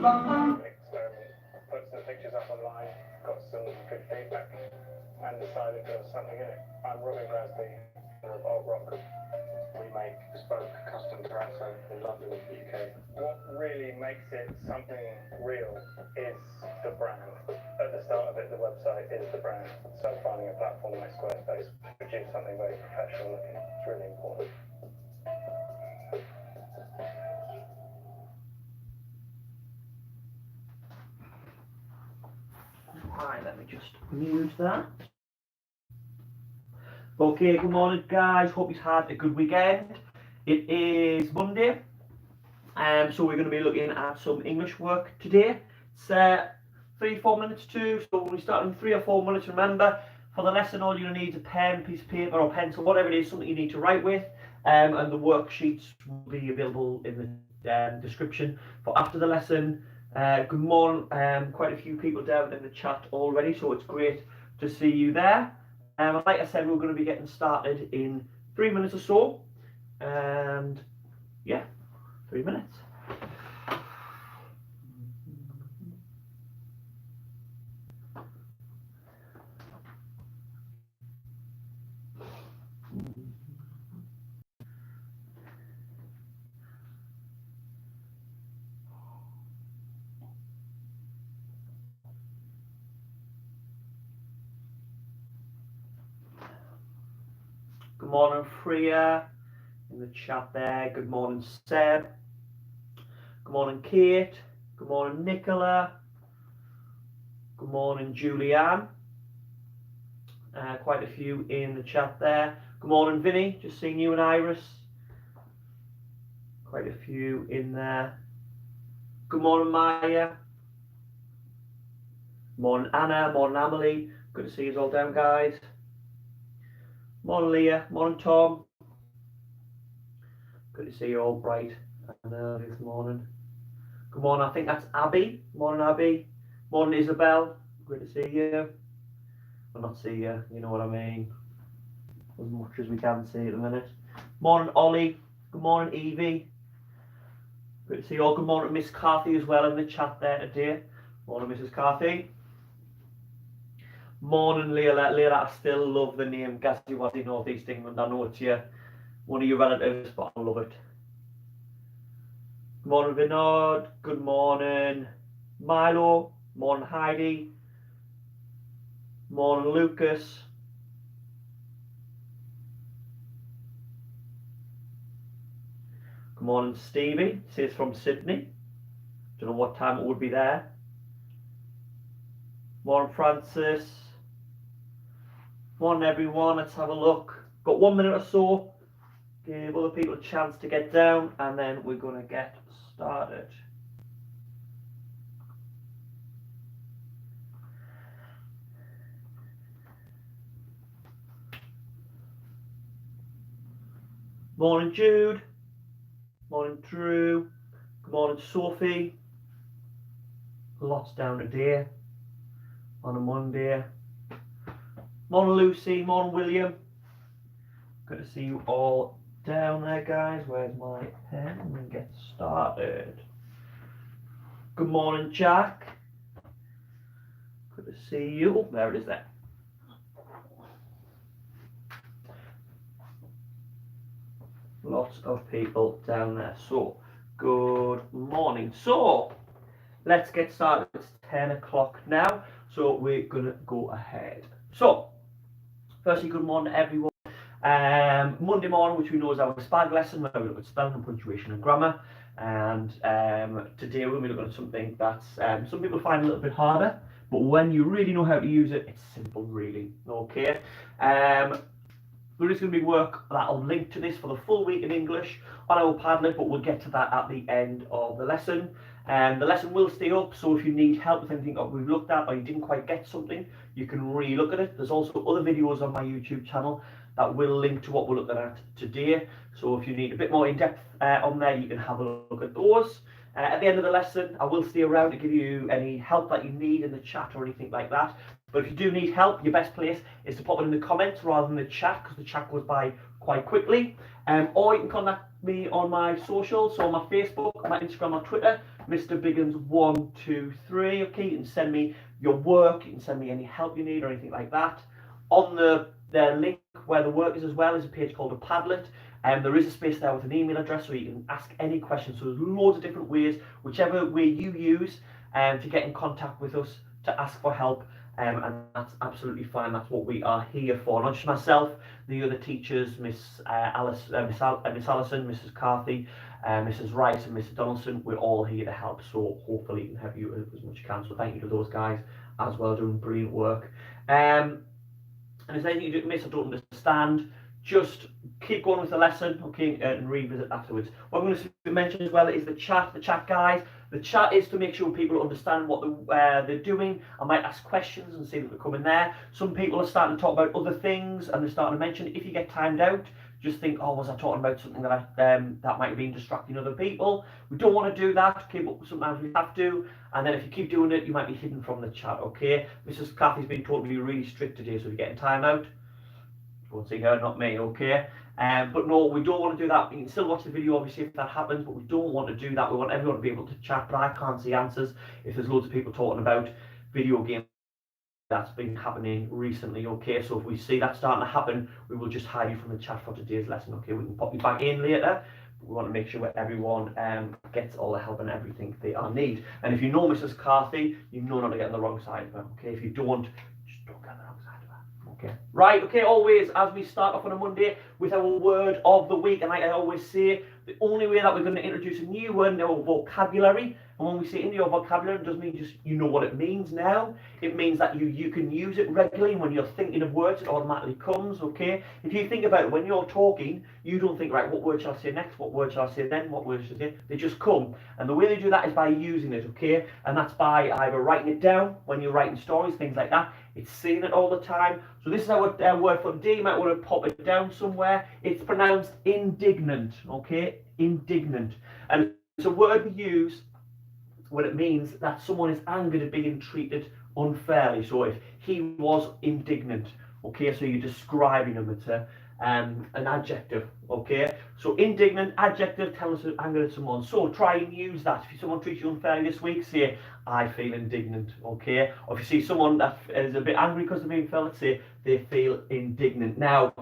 experiment, put some pictures up online, got some good feedback, and decided there was something in it. I'm Robin Grasby, owner of Alt Rock. We make bespoke custom terrazzo in London, UK. What really makes it something real is the brand. At the start of it, the website is the brand. So finding a platform like Squarespace to produce something very professional looking is really important. Right, let me just mute that. Okay, good morning guys, hope you've had a good weekend. It is Monday, so we're going to be looking at some English work today. It's 3-4 minutes too, so we start in 3 or 4 minutes. Remember, for the lesson all you're going to need is a pen, piece of paper or pencil, whatever it is, something you need to write with, and the worksheets will be available in the description for after the lesson. Good morning, quite a few people down in the chat already, so it's great to see you there. Like I said, we're going to be getting started in 3 minutes or so, and yeah, 3 minutes. Good morning, Freya, in the chat there. Good morning, Seb. Good morning, Kate. Good morning, Nicola. Good morning, Julianne. Quite a few in the chat there. Good morning, Vinny. Just seeing you and Iris. Quite a few in there. Good morning, Maya. Morning, Anna. Morning, Emily. Good to see you all down, guys. Morning, Leah. Morning, Tom. Good to see you all bright and early this morning. Good morning, I think that's Abby. Morning, Abby. Morning, Isabel. Good to see you. Well, not see you, you know what I mean. As much as we can see at the minute. Morning, Ollie. Good morning, Evie. Good to see you all. Good morning, Miss Carthy as well in the chat there today. Morning, Mrs. Carthy. Morning, Leila. Leila, I still love the name Gaziwadi North East England. I know it's one of your relatives, but I love it. Good morning, Vinod. Good morning, Milo. Morning, Heidi. Morning, Lucas. Good morning, Stevie. Says from Sydney. Don't know what time it would be there. Morning, Francis. Morning, everyone. Let's have a look. Got 1 minute or so. Give other people a chance to get down, and then we're going to get started. Morning, Jude. Morning, Drew. Good morning, Sophie. Lots down today on a Monday. Morning, Lucy. Morning, William. Good to see you all down there, guys. Where's my pen? I'm going to get started. Good morning, Jack. Good to see you. Oh, there it is there. Lots of people down there. So, good morning. So, let's get started. It's 10 o'clock now, so we're going to go ahead. So, firstly, good morning, everyone. Monday morning, which we know is our SPaG lesson, where we look at spelling and punctuation and grammar. And today we're going to be looking at something that's some people find a little bit harder, but when you really know how to use it, it's simple, really. Okay. There is going to be work that I'll link to this for the full week in English on our Padlet, but we'll get to that at the end of the lesson. The lesson will stay up, so if you need help with anything that we've looked at or you didn't quite get something, you can re-look at it. There's also other videos on my YouTube channel that will link to what we're looking at today. So if you need a bit more in-depth on there, you can have a look at those. At the end of the lesson, I will stay around to give you any help that you need in the chat or anything like that. But if you do need help, your best place is to pop it in the comments rather than the chat, because the chat goes by quite quickly. Or you can me on my socials, so on my Facebook, my Instagram, my Twitter, Mr. Biggins123. Okay, you can send me your work, you can send me any help you need or anything like that. On the link where the work is as well is a page called a Padlet, and there is a space there with an email address so you can ask any questions. So there's loads of different ways, whichever way you use to get in contact with us to ask for help. And that's absolutely fine. That's what we are here for. Not just myself, the other teachers, Miss Allison, Mrs. Carthy, Mrs. Rice, and Mr. Donaldson. We're all here to help. So hopefully, we can help you as much as you can. So thank you to those guys as well, doing brilliant work. And if there's anything you miss or don't understand, just keep going with the lesson, okay, and revisit afterwards. What I'm going to mention as well is the chat guys. The chat is to make sure people understand what they're doing. I might ask questions and see if they come in there. Some people are starting to talk about other things and they're starting to mention, if you get timed out, just think, oh, was I talking about something that that might have been distracting other people? We don't want to do that, okay, but sometimes we have to. And then if you keep doing it, you might be hidden from the chat, okay? Mrs. Cathy's been told to be really strict today, so if you're getting time out, go and see her, not me, okay? But no, we don't want to do that. You can still watch the video, obviously, if that happens, but we don't want to do that. We want everyone to be able to chat, but I can't see answers if there's loads of people talking about video games. That's been happening recently, okay? So if we see that starting to happen, we will just hide you from the chat for today's lesson, okay? We can pop you back in later. We want to make sure that everyone gets all the help and everything they need. And if you know Mrs. Carthy, you know not to get on the wrong side of her, okay? If you don't, just don't get on the wrong side of her, okay? Right, okay, always, as we start off on a Monday with our word of the week, and like I always say, the only way that we're going to introduce a new word in our vocabulary, and when we say in your vocabulary, it doesn't mean just you know what it means now. It means that you can use it regularly. When you're thinking of words, it automatically comes, okay? If you think about it, when you're talking, you don't think, right, what word shall I say next? What word shall I say then? What word shall I say? They just come. And the way they do that is by using it, okay? And that's by either writing it down when you're writing stories, things like that. It's saying it all the time. So this is our word for today. You might want to pop it down somewhere. It's pronounced indignant, okay? Indignant. And it's a word we use when it means that someone is angered at being treated unfairly. So if he was indignant, okay, so you're describing him, it's an adjective, okay? So indignant, adjective, tells us angered at someone. So try and use that. If someone treats you unfairly this week, say, I feel indignant, okay? Or if you see someone that is a bit angry because they're being felt, let's say they feel indignant. Now,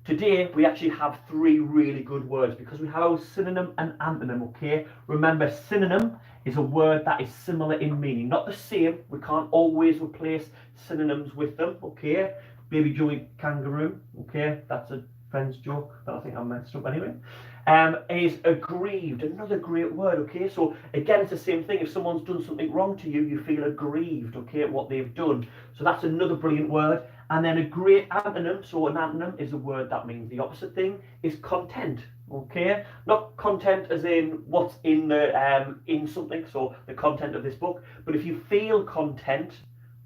today, we actually have three really good words because we have our synonym and antonym, okay? Remember, synonym is a word that is similar in meaning, not the same. We can't always replace synonyms with them, okay? Baby Joey kangaroo, okay? That's a friend's joke, but I think I messed up anyway. Is aggrieved, another great word, okay? So again, it's the same thing. If someone's done something wrong to you, you feel aggrieved, okay, at what they've done. So that's another brilliant word. And then a great antonym, so an antonym is a word that means the opposite thing, is content, okay? Not content as in what's in the in something, so the content of this book, but if you feel content,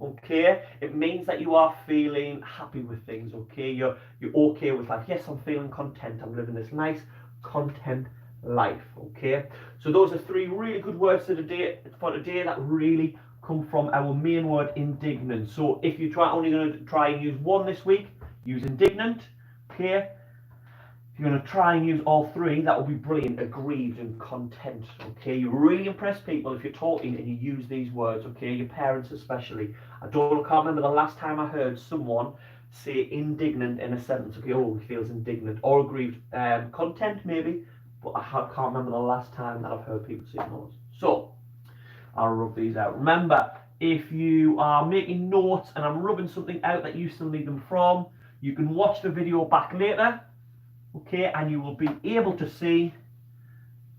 okay, it means that you are feeling happy with things, okay? You're okay with life. Yes, I'm feeling content. I'm living this nice, content life, okay? So those are three really good words for today that really come from our main word, indignant. So if you only going to try and use one this week, use indignant, okay? If you're going to try and use all three, that will be brilliant. Aggrieved and content, okay? You really impress people if you're talking and you use these words, okay? Your parents especially. I can't remember the last time I heard someone say indignant in a sentence, okay? Oh, he feels indignant. Or aggrieved. Content maybe, but I can't remember the last time that I've heard people say those. So I'll rub these out. Remember, if you are making notes and I'm rubbing something out that you still need them from, you can watch the video back later, okay, and you will be able to see,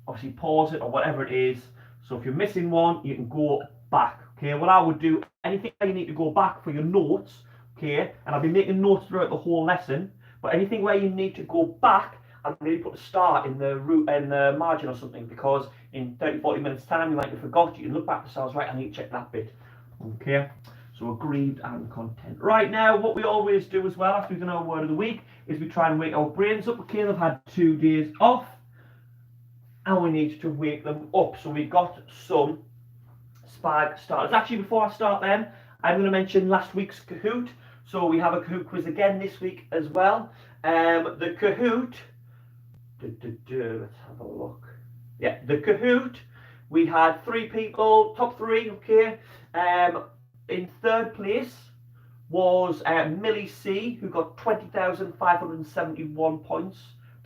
obviously pause it or whatever it is. So if you're missing one, you can go back, okay? What I would do, anything that you need to go back for your notes, okay, and I'll be making notes throughout the whole lesson, but anything where you need to go back, I'll maybe put a star in the margin or something, because in 30-40 minutes time you might have forgot. You can look back to stars, right, I need to check that bit, okay? So aggrieved and content. Right, now what we always do as well after we've done our word of the week is we try and wake our brains up. Okay, they've had 2 days off and we need to wake them up. So we got some SPaG starters. Actually, before I start them, I'm going to mention last week's Kahoot. So we have a Kahoot quiz again this week as well. The Kahoot Let's have a look. Yeah, the Kahoot. We had 3 people, top 3, okay. In 3rd place was Millie C, who got 20,571 points.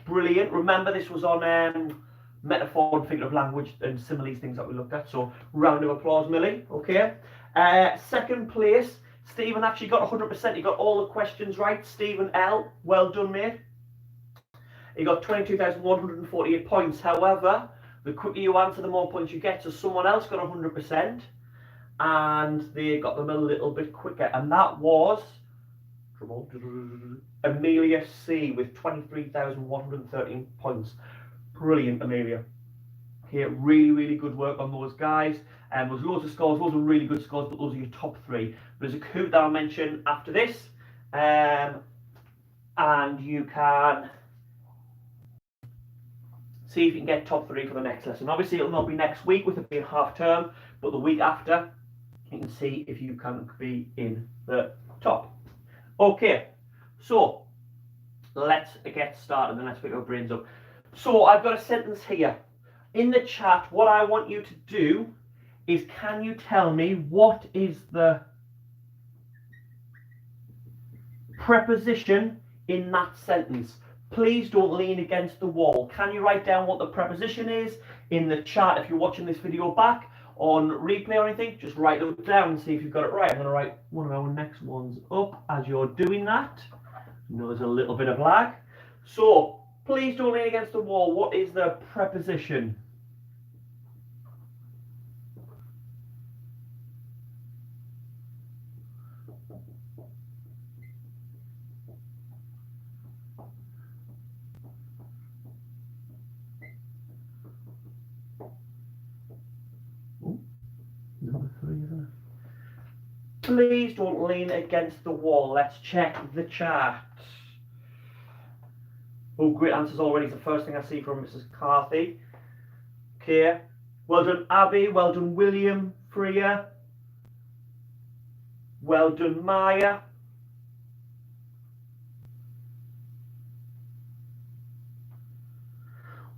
Brilliant. Remember, this was on metaphor and figurative language and similes, things that we looked at. So, round of applause, Millie. Okay. 2nd place, Stephen actually got 100%. He got all the questions right. Stephen L, well done, mate. He got 22,148 points. However, the quicker you answer, the more points you get. So someone else got 100%, and they got them a little bit quicker. And that was Amelia C with 23,113 points. Brilliant, Amelia. Okay, really, really good work on those guys. And there's loads of scores, loads of really good scores, but those are your top 3. There's a Kahoot that I'll mention after this. And you can see if you can get top 3 for the next lesson. Obviously, it'll not be next week with it being half term, but the week after, you can see if you can be in the top. Okay, so let's get started and let's pick our brains up. So I've got a sentence here. In the chat, what I want you to do is, can you tell me what is the preposition in that sentence? Please don't lean against the wall. Can you write down what the preposition is in the chat? If you're watching this video back on replay or anything, just write it down and see if you've got it right. I'm going to write one of our next ones up as you're doing that. You know, there's a little bit of lag. So please don't lean against the wall. What is the preposition? Number 3, isn't it? Please don't lean against the wall. Let's check the chat. Oh, great answers already. It's the first thing I see from Mrs. Carthy. Okay. Well done, Abby. Well done, William. Freya. Well done, Maya.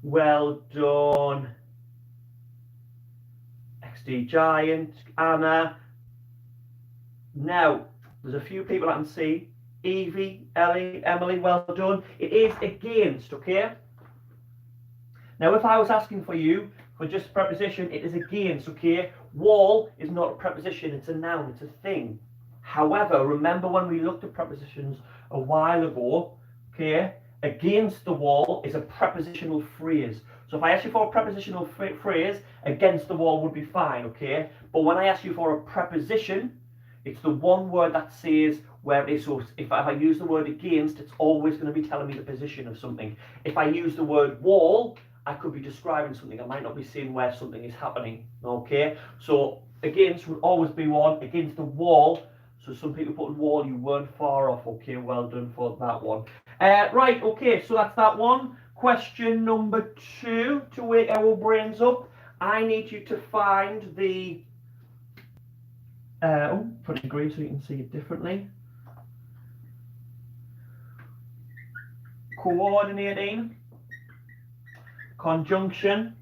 Well done, XD Giant, Anna. Now, there's a few people I can see. Evie, Ellie, Emily, well done. It is against, okay? Now, if I was asking for you for just a preposition, it is against, okay? Wall is not a preposition, it's a noun, it's a thing. However, remember when we looked at prepositions a while ago, okay? Against the wall is a prepositional phrase. So if I ask you for a prepositional phrase, against the wall would be fine, okay? But when I ask you for a preposition, it's the one word that says where it is. So if I use the word against, it's always going to be telling me the position of something. If I use the word wall, I could be describing something. I might not be saying where something is happening, okay? So against would always be one, against the wall. So some people put wall, you weren't far off, okay? Well done for that one. Right, okay, so that's that one. Question number 2, to wake our brains up. I need you to find the... put it in green so you can see it differently. Coordinating, conjunction,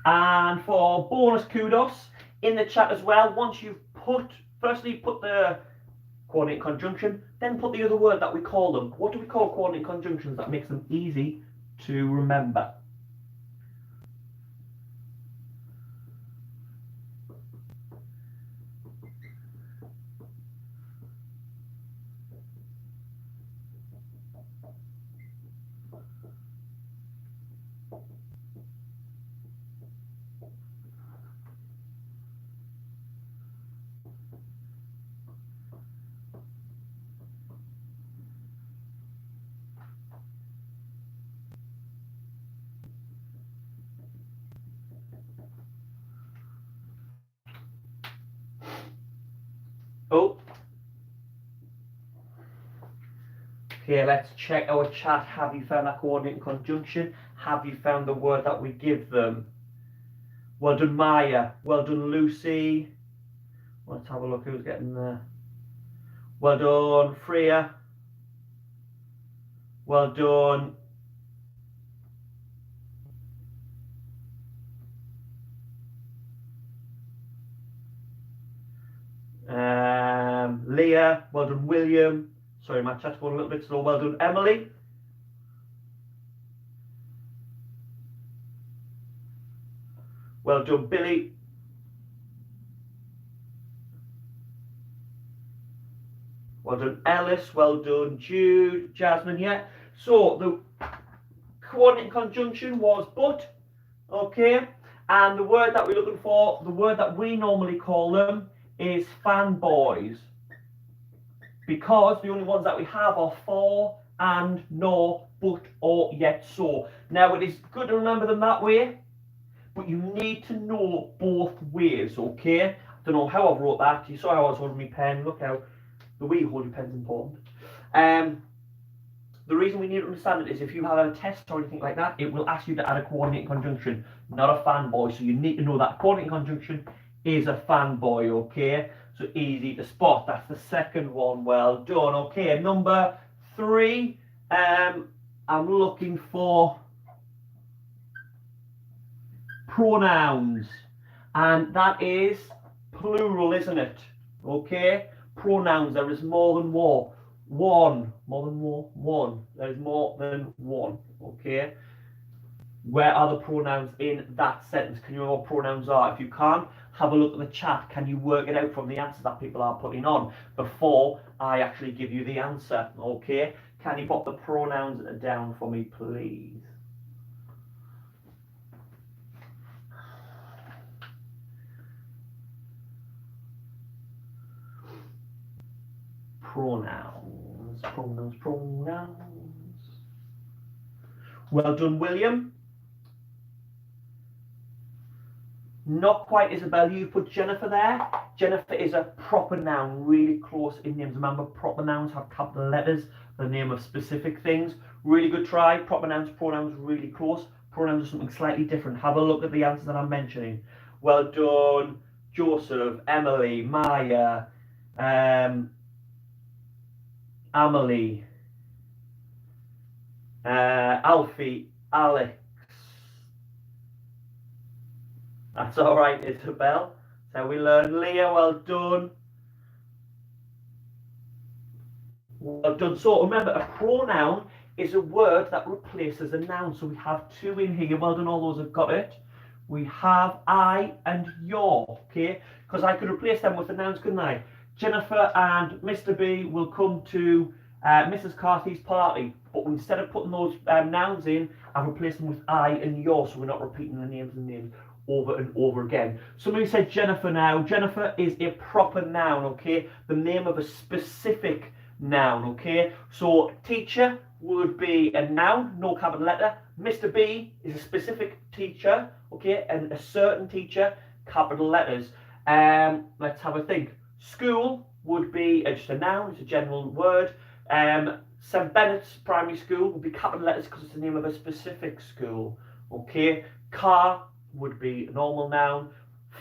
and for bonus kudos in the chat as well, once you've firstly put the coordinate conjunction, then put the other word that we call them. What do we call coordinate conjunctions that makes them easy to remember? Oh. Okay, let's check our chat. Have you found that coordinate conjunction? Have you found the word that we give them? Well done, Maya. Well done, Lucy. Let's have a look who's getting there. Well done, Freya. Well done. Leah, well done. William, sorry, my chat's going a little bit slow. Well done. Emily. Well done. Billy. Well done. Ellis. Well done. Jude. Jasmine. Yeah. So the coordinating conjunction was but. Okay. And the word that we're looking for, the word that we normally call them, is fanboys. Because the only ones that we have are for, and, nor, but, or, yet, so. Now, it is good to remember them that way, but you need to know both ways, okay? I don't know how I wrote that. You saw how I was holding my pen. Look how the way you hold your pen's important. The reason we need to understand it is if you have a test or anything like that, it will ask you to add a coordinating conjunction, not a fanboy. So you need to know that coordinating conjunction is a fanboy, okay? So easy to spot. That's the second one. Well done. Okay, number 3. I'm looking for pronouns, and that is plural, isn't it? Okay, pronouns. There is more than one. One. There is more than one. Okay. Where are the pronouns in that sentence? Can you know what pronouns are? If you can't, have a look at the chat. Can you work it out from the answers that people are putting on before I actually give you the answer? Okay. Can you put the pronouns down for me, please? Pronouns. Well done, William. Not quite, Isabel. You put Jennifer there. Jennifer is a proper noun, really close in names. Remember, proper nouns have capital letters, the name of specific things. Really good try. Proper nouns, pronouns, really close. Pronouns are something slightly different. Have a look at the answers that I'm mentioning. Well done, Joseph, Emily, Maya, Amelie, Alfie, Alex. That's all right, Isabel. So we learn. Leah, well done. Well done. So remember, a pronoun is a word that replaces a noun. So we have 2 in here. Well done, all those have got it. We have I and your, okay? Because I could replace them with the nouns, couldn't I? Jennifer and Mr. B will come to Mrs. Carthy's party. But instead of putting those nouns in, I've replaced them with I and your, so we're not repeating the names over and over again. Somebody said Jennifer now. Jennifer is a proper noun, okay? The name of a specific noun, okay? So teacher would be a noun, no capital letter. Mr. B is a specific teacher, okay? And a certain teacher, capital letters. Let's have a think. School would be just a noun, it's a general word. St. Bennett's Primary School would be capital letters because it's the name of a specific school, okay? Car would be a normal noun.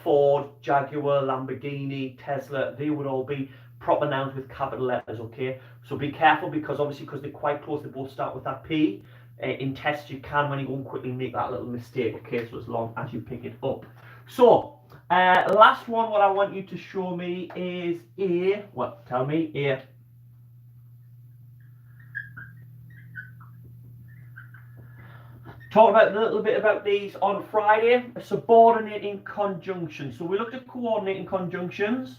Ford, Jaguar, Lamborghini, Tesla, they would all be proper nouns with capital letters, okay? So be careful because obviously because they're quite close, they both start with that P. In tests you can, when you go and quickly, make that little mistake, okay? So as long as you pick it up. So, last one, what I want you to show me is tell me a talked about a little bit about these on Friday, a subordinating conjunction. So we looked at coordinating conjunctions,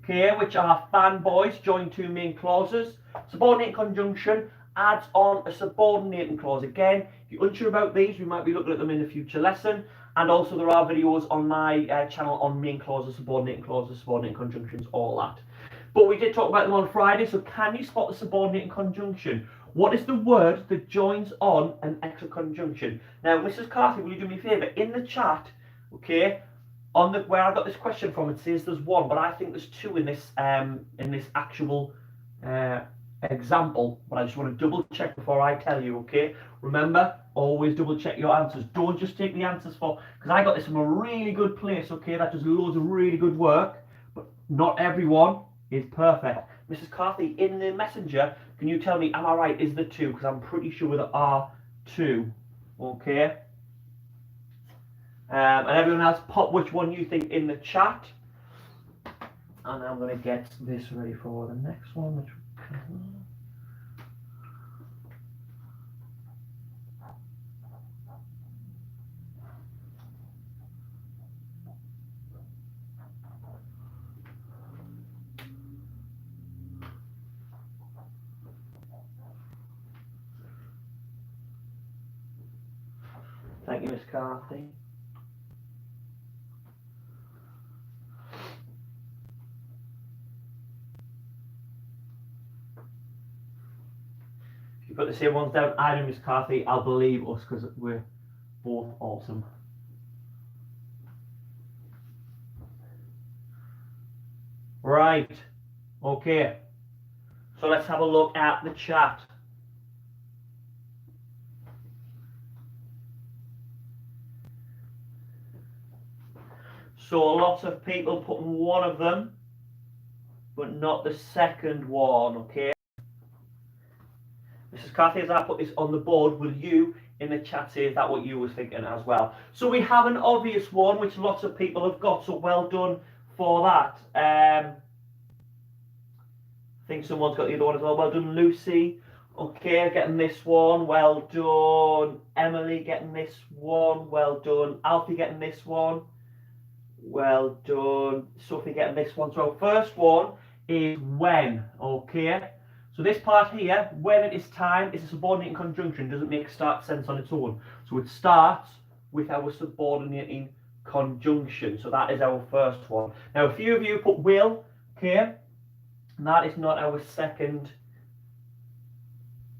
okay, which are fanboys, join 2 main clauses. Subordinating conjunction adds on a subordinating clause. Again, if you're unsure about these, we might be looking at them in a future lesson. And also there are videos on my channel on main clauses, subordinating conjunctions, all that. But we did talk about them on Friday, so can you spot the subordinating conjunction? What is the word that joins on an extra conjunction? Now, Mrs. Carthy, will you do me a favour? In the chat, okay, on the where I got this question from, it says there's 1, but I think there's 2 in this actual example. But I just want to double check before I tell you, okay? Remember, always double check your answers. Don't just take the answers because I got this from a really good place, okay? That does loads of really good work, but not everyone is perfect. Mrs. Carthy, in the messenger, Can you tell me, am I right? Is there 2? Because I'm pretty sure there are 2. Okay. And everyone else, pop which one you think in the chat. And I'm going to get this ready for the next one. Which Thank you, Miss Carthy. If you put the same ones down, I do, Miss Carthy, I'll believe us because we're both awesome. Right. Okay. So let's have a look at the chat. So lots of people putting one of them, but not the second one, okay? Mrs. Cathy, as I put this on the board, will you in the chat say, is that what you was thinking as well? So we have an obvious one, which lots of people have got, so well done for that. I think someone's got the other one as well. Well done, Lucy. Okay, getting this one. Well done. Emily getting this one. Well done. Alfie getting this one. Well done. Sophie getting this one. So first one is when. Okay. So this part here, when it is time, is a subordinating conjunction. Doesn't make start sense on its own. So it starts with our subordinating conjunction. So that is our first one. Now a few of you put will. Okay. And that is not our second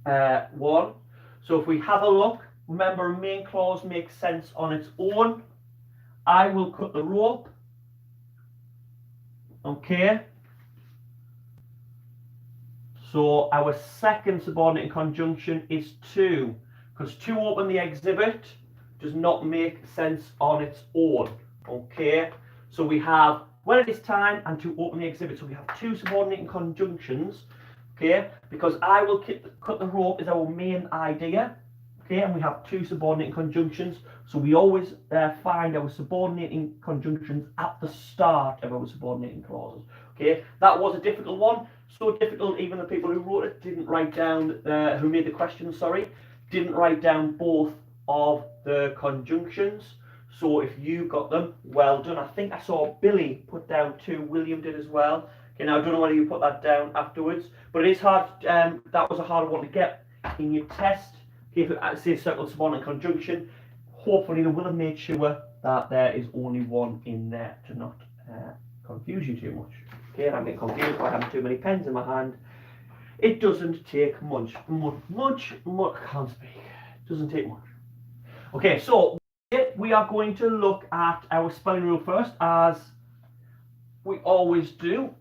one. So if we have a look, remember a main clause makes sense on its own. I will cut the rope. Okay. So our second subordinating conjunction is to, because to open the exhibit does not make sense on its own. Okay. So we have when it is time and to open the exhibit. So we have 2 subordinating conjunctions. Okay. Because I will cut the rope is our main idea. Okay, and we have 2 subordinating conjunctions, so we always find our subordinating conjunctions at the start of our subordinating clauses. Okay, that was a difficult one, so difficult even the people who wrote it didn't write down, who made the question, sorry, didn't write down both of the conjunctions. So if you got them, well done. I think I saw Billy put down 2, William did as well. Okay, now I don't know whether you put that down afterwards, but it is hard, that was a hard one to get in your test. If it says circle subordinate conjunction, hopefully they will have made sure that there is only one in there to not confuse you too much. Okay, and I'm getting confused by having too many pens in my hand. It doesn't take much, I can't speak. It doesn't take much. Okay, so we are going to look at our spelling rule first, as we always do,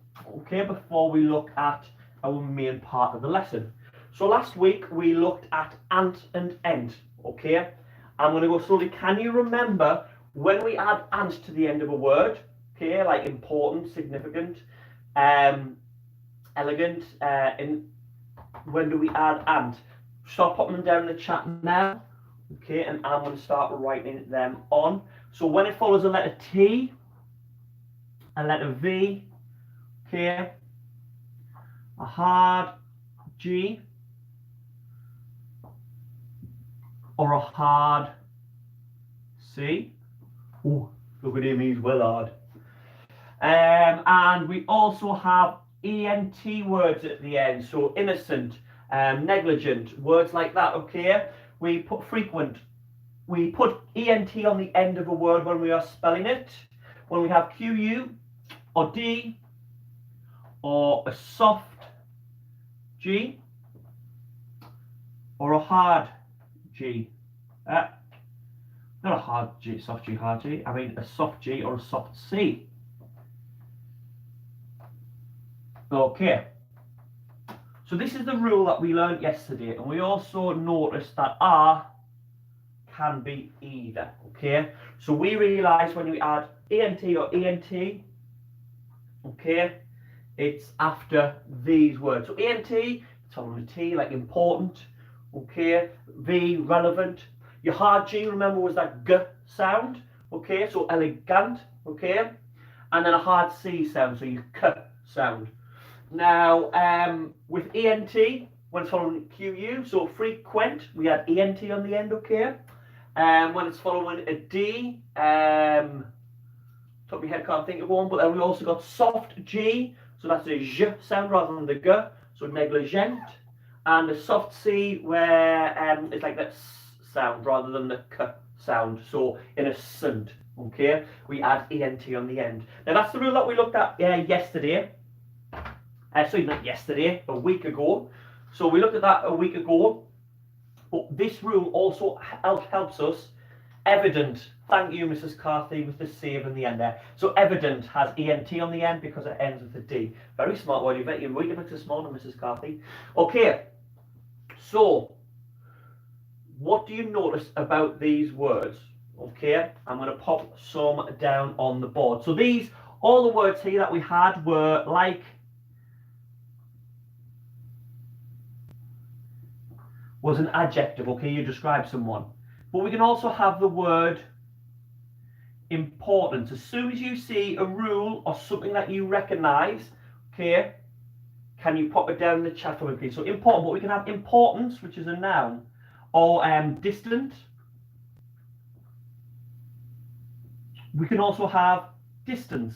okay, before we look at our main part of the lesson. So last week we looked at ant and end, okay? I'm going to go slowly. Can you remember when we add ant to the end of a word, okay, like important, significant, elegant, when do we add ant? Start popping them down in the chat now, okay, and I'm going to start writing them on. So when it follows a letter T, a letter V, okay, a hard G, or a hard C. Oh, look at him, he's well hard. And we also have ENT words at the end, so innocent, negligent, words like that, okay? We put frequent. We put ENT on the end of a word when we are spelling it. When we have QU or D or a soft G or a hard G. Not a hard G, soft G, hard G. I mean a soft G or a soft C. Okay. So this is the rule that we learned yesterday, and we also noticed that R can be either. Okay. So we realise when we add ENT or ENT, okay, it's after these words. So ENT, it's following a T, like important. Okay, V, relevant. Your hard G, remember, was that G sound. Okay, so elegant. Okay, and then a hard C sound, so your K sound. Now, with ENT, when it's following QU, so frequent, we had ENT on the end. Okay, when it's following a D, top of my head can't think of one, but then we also got soft G, so that's a J sound rather than the G, so negligent, and a soft C where it's like that S sound rather than the K sound, so innocent. Okay, we add ENT on the end. Now that's the rule that we looked at yesterday. Sorry, not yesterday, a week ago. So we looked at that a week ago. But this rule also helps us. Evident. Thank you, Mrs. Carthy, with the save in the end there. So evident has ENT on the end because it ends with a D. Very smart one. You're reading it this morning, Mrs. Carthy. Okay. So, what do you notice about these words? Okay, I'm going to pop some down on the board. So these, all the words here that we had were like, was an adjective. Okay, you describe someone. But we can also have the word important. As soon as you see a rule or something that you recognize, okay, can you pop it down in the chat for me, please? So important, but we can have importance, which is a noun, or distant. We can also have distance.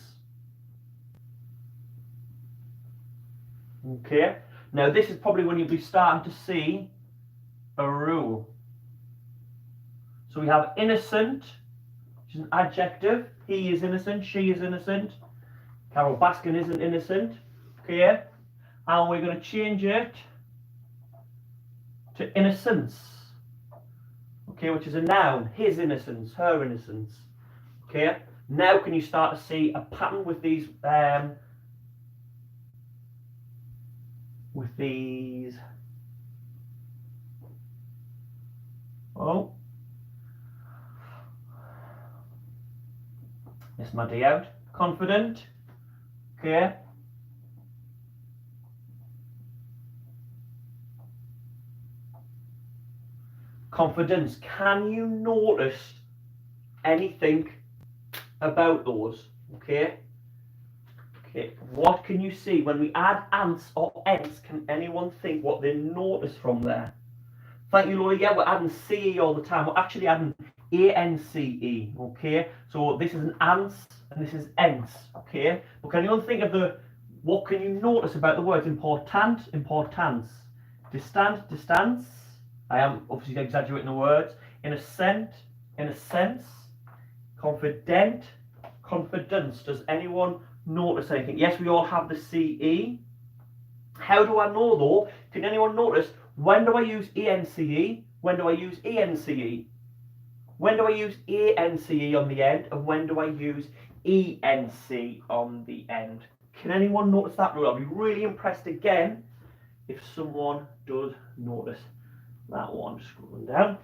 Okay, now this is probably when you'll be starting to see a rule. So we have innocent, which is an adjective. He is innocent, she is innocent. Carol Baskin isn't innocent. Okay, and we're going to change it to innocence. Okay, which is a noun. His innocence, her innocence. Okay, now can you start to see a pattern with these oh, miss my D out. Confident. Okay, confidence. Can you notice anything about those? Okay, what can you see when we add ants or ents? Can anyone think what they notice from there? Thank you, Laura. Yeah, we're adding CE all the time. We're actually adding ANCE. Okay, so this is an ants and this is ents. Okay, but can anyone think of what can you notice about the words important, importance, distant, distance? I am obviously exaggerating the words. Innocent, in a sense. Confident, confidence. Does anyone notice anything? Yes, we all have the CE. How do I know though? Can anyone notice when do I use ENCE? When do I use ENCE? When do I use ANCE on the end? And when do I use ENC on the end? Can anyone notice that rule? I'll be really impressed again if someone does notice that one. Scrolling down.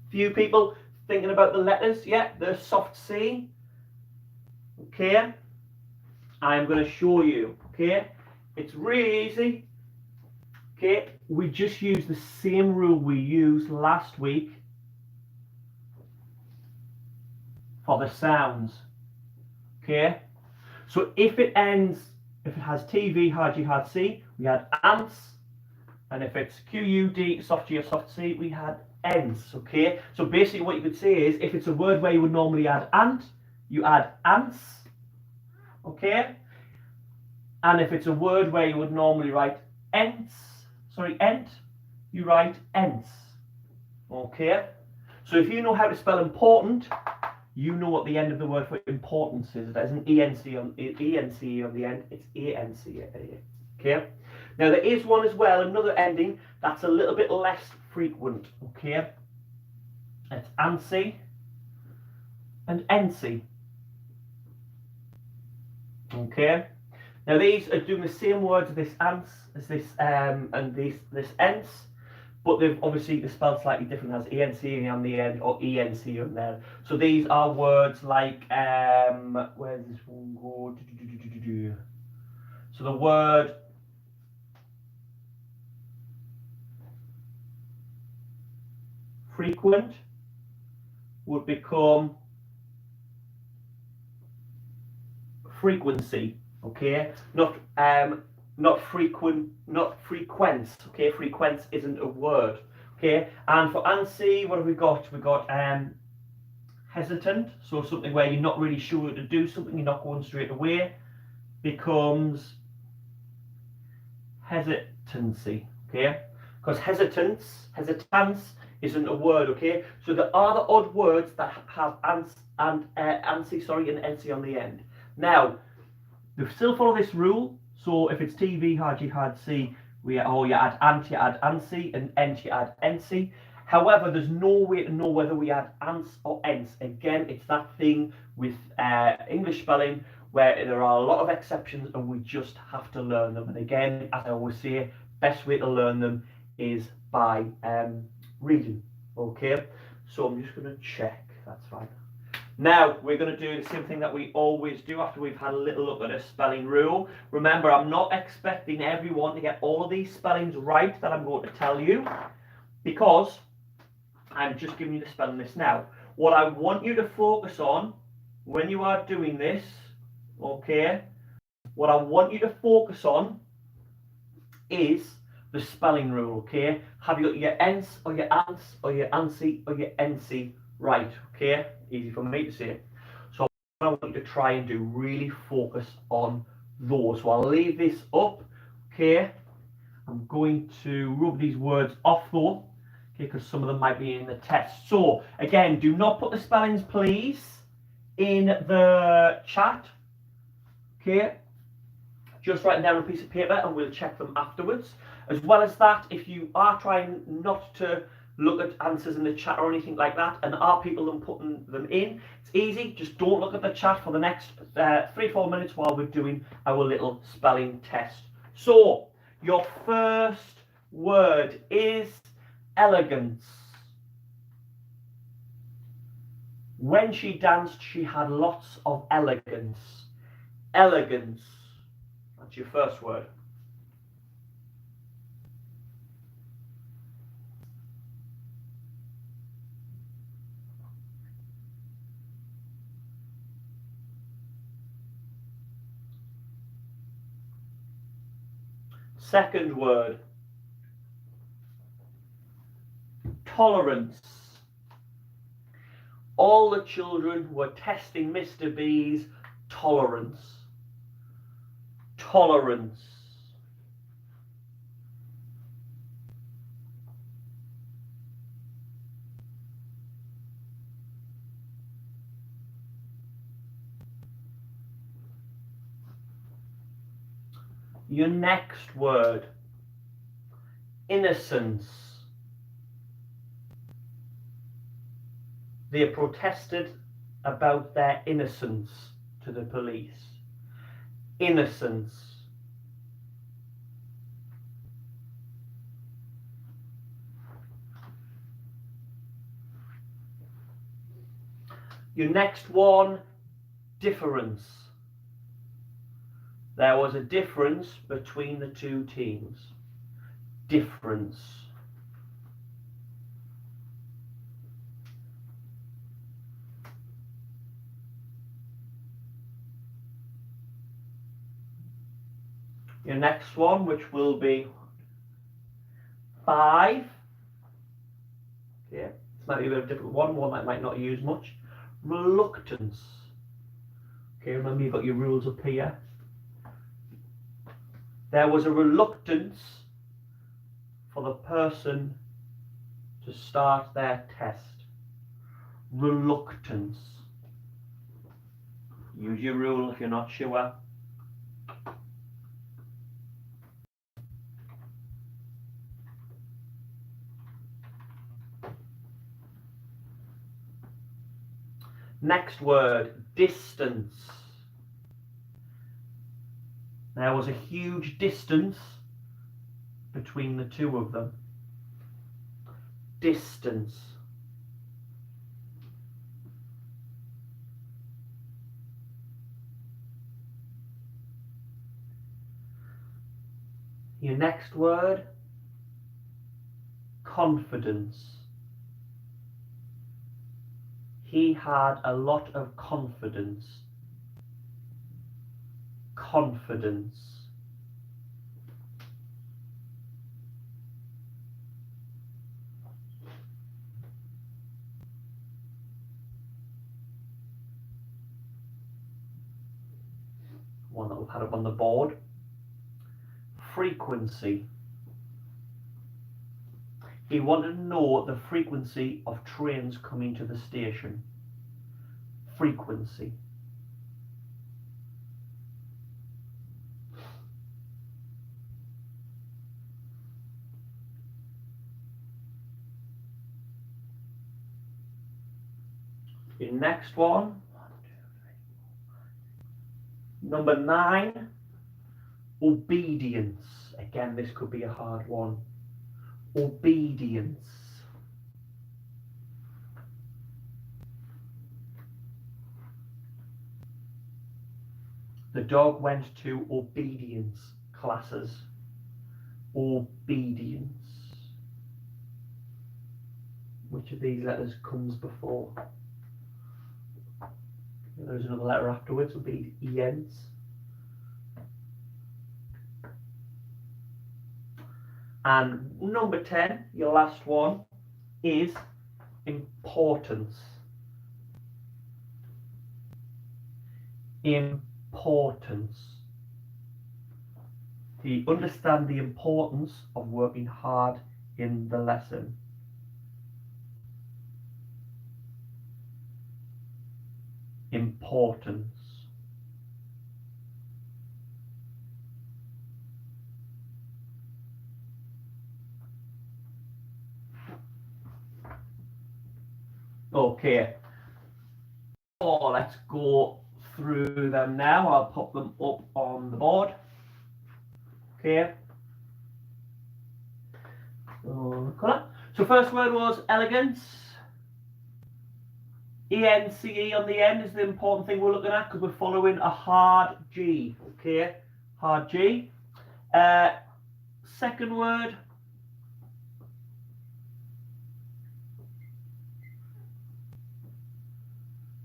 Few people thinking about the letters. Yeah, the soft C. Okay, I'm going to show you. Okay, it's really easy. Okay, we just use the same rule we used last week for the sounds. Okay, so if it has TV, hard G, hard C, we had ants, and if it's QUD, soft G or soft C, we had ents. Okay, so basically what you could say is if it's a word where you would normally add ant, you add ants. Okay, and if it's a word where you would normally write ent, you write ents. Okay, so if you know how to spell important, you know what the end of the word for importance is. That isn't ENCE on the end, it's ANCE. Okay, now there is one as well, another ending that's a little bit less frequent. Okay, it's ANCE and ENCE. Okay, now these are doing the same words as this ants, as this and this ents, but they've obviously spelled slightly different, as ENC on the end or ENC on there. So these are words like, where's this one go? So the word frequent would become frequency, okay? Not frequent, not frequency, okay? Frequency isn't a word, okay? And for ANSI, what have we got? We got hesitant, so something where you're not really sure to do something, you're not going straight away, becomes hesitancy, okay? Because hesitance isn't a word, okay? So there are the odd words that have ANSI and NC on the end. Now, we still follow this rule. So if it's TV, had you had C, you add ant, you add ANSI, and ent, you add NC. However, there's no way to know whether we add ants or ents. Again, it's that thing with English spelling where there are a lot of exceptions and we just have to learn them. And again, as I always say, best way to learn them is by reading. Okay, so I'm just going to check. That's fine. Now we're going to do the same thing that we always do after we've had a little look at a spelling rule. Remember, I'm not expecting everyone to get all of these spellings right that I'm going to tell you, because I'm just giving you the spelling list now. What I want you to focus on when you are doing this, okay, what I want you to focus on is the spelling rule, okay? Have you got your ents or your ants or your ANSI or your NC right, okay? Easy for me to say. So what I want you to try and do, really focus on those. So I'll leave this up, okay? I'm going to rub these words off though, okay, because some of them might be in the test. So again, do not put the spellings, please, in the chat, okay? Just write them down on a piece of paper and we'll check them afterwards. As well as that, if you are trying not to look at answers in the chat or anything like that, and are people putting them in, it's easy. Just don't look at the chat for the next 3-4 minutes while we're doing our little spelling test. So your first word is elegance. When she danced, she had lots of elegance. Elegance. That's your first word. Second word, tolerance. All the children were testing Mr. B's tolerance. Tolerance. Your next word, innocence. They protested about their innocence to the police. Innocence. Your next one, difference. There was a difference between the two teams. Difference. Your next one, which will be 5. Okay, this might be a bit of a different one that might not use much. Reluctance. Okay, remember you've got your rules up here. There was a reluctance for the person to start their test. Reluctance. Use your rule if you're not sure. Next word, distance. There was a huge distance between the two of them. distance. Your next word, confidence. He had a lot of confidence. Confidence. One that we've had up on the board. Frequency. He wanted to know the frequency of trains coming to the station. Frequency. Your next one. Number 9. Obedience. Again, this could be a hard one. Obedience. The dog went to obedience classes. Obedience. Which of these letters comes before? There's another letter afterwards, obedience. And number 10, your last one, is importance. Importance. Do you understand the importance of working hard in the lesson? Importance. Okay, so let's go through them now. I'll pop them up on the board. Okay. So first word was elegance. ENCE on the end is the important thing we're looking at because we're following a hard G. Okay, hard G. Second word.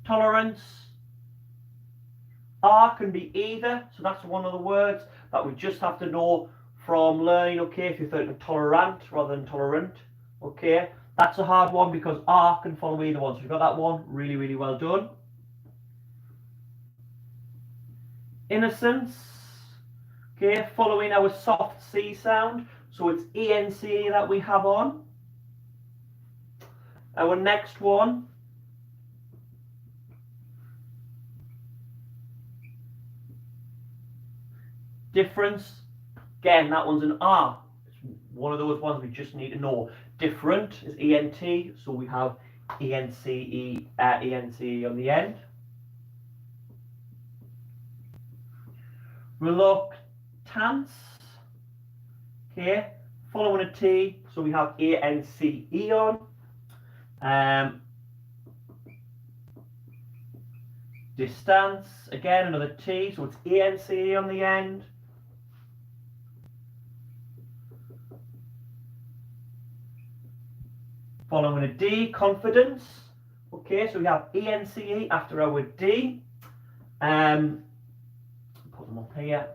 Tolerance. R can be either, so that's one of the words that we just have to know from learning. Okay, if you're thinking tolerant rather than tolerant. Okay, that's a hard one because R can follow either one. So you've got that one. Really, really well done. Innocence. Okay, following our soft C sound. So it's ENCE that we have on. Our next one. Difference. Again, that one's an R. It's one of those ones we just need to know. Different is ENT, so we have ENCE on the end. Reluctance. Okay, following a T, so we have ANCE on. Distance, again another T, so it's ANCE on the end. Following a D, confidence. Okay, so we have ENCE after our D. Put them up here.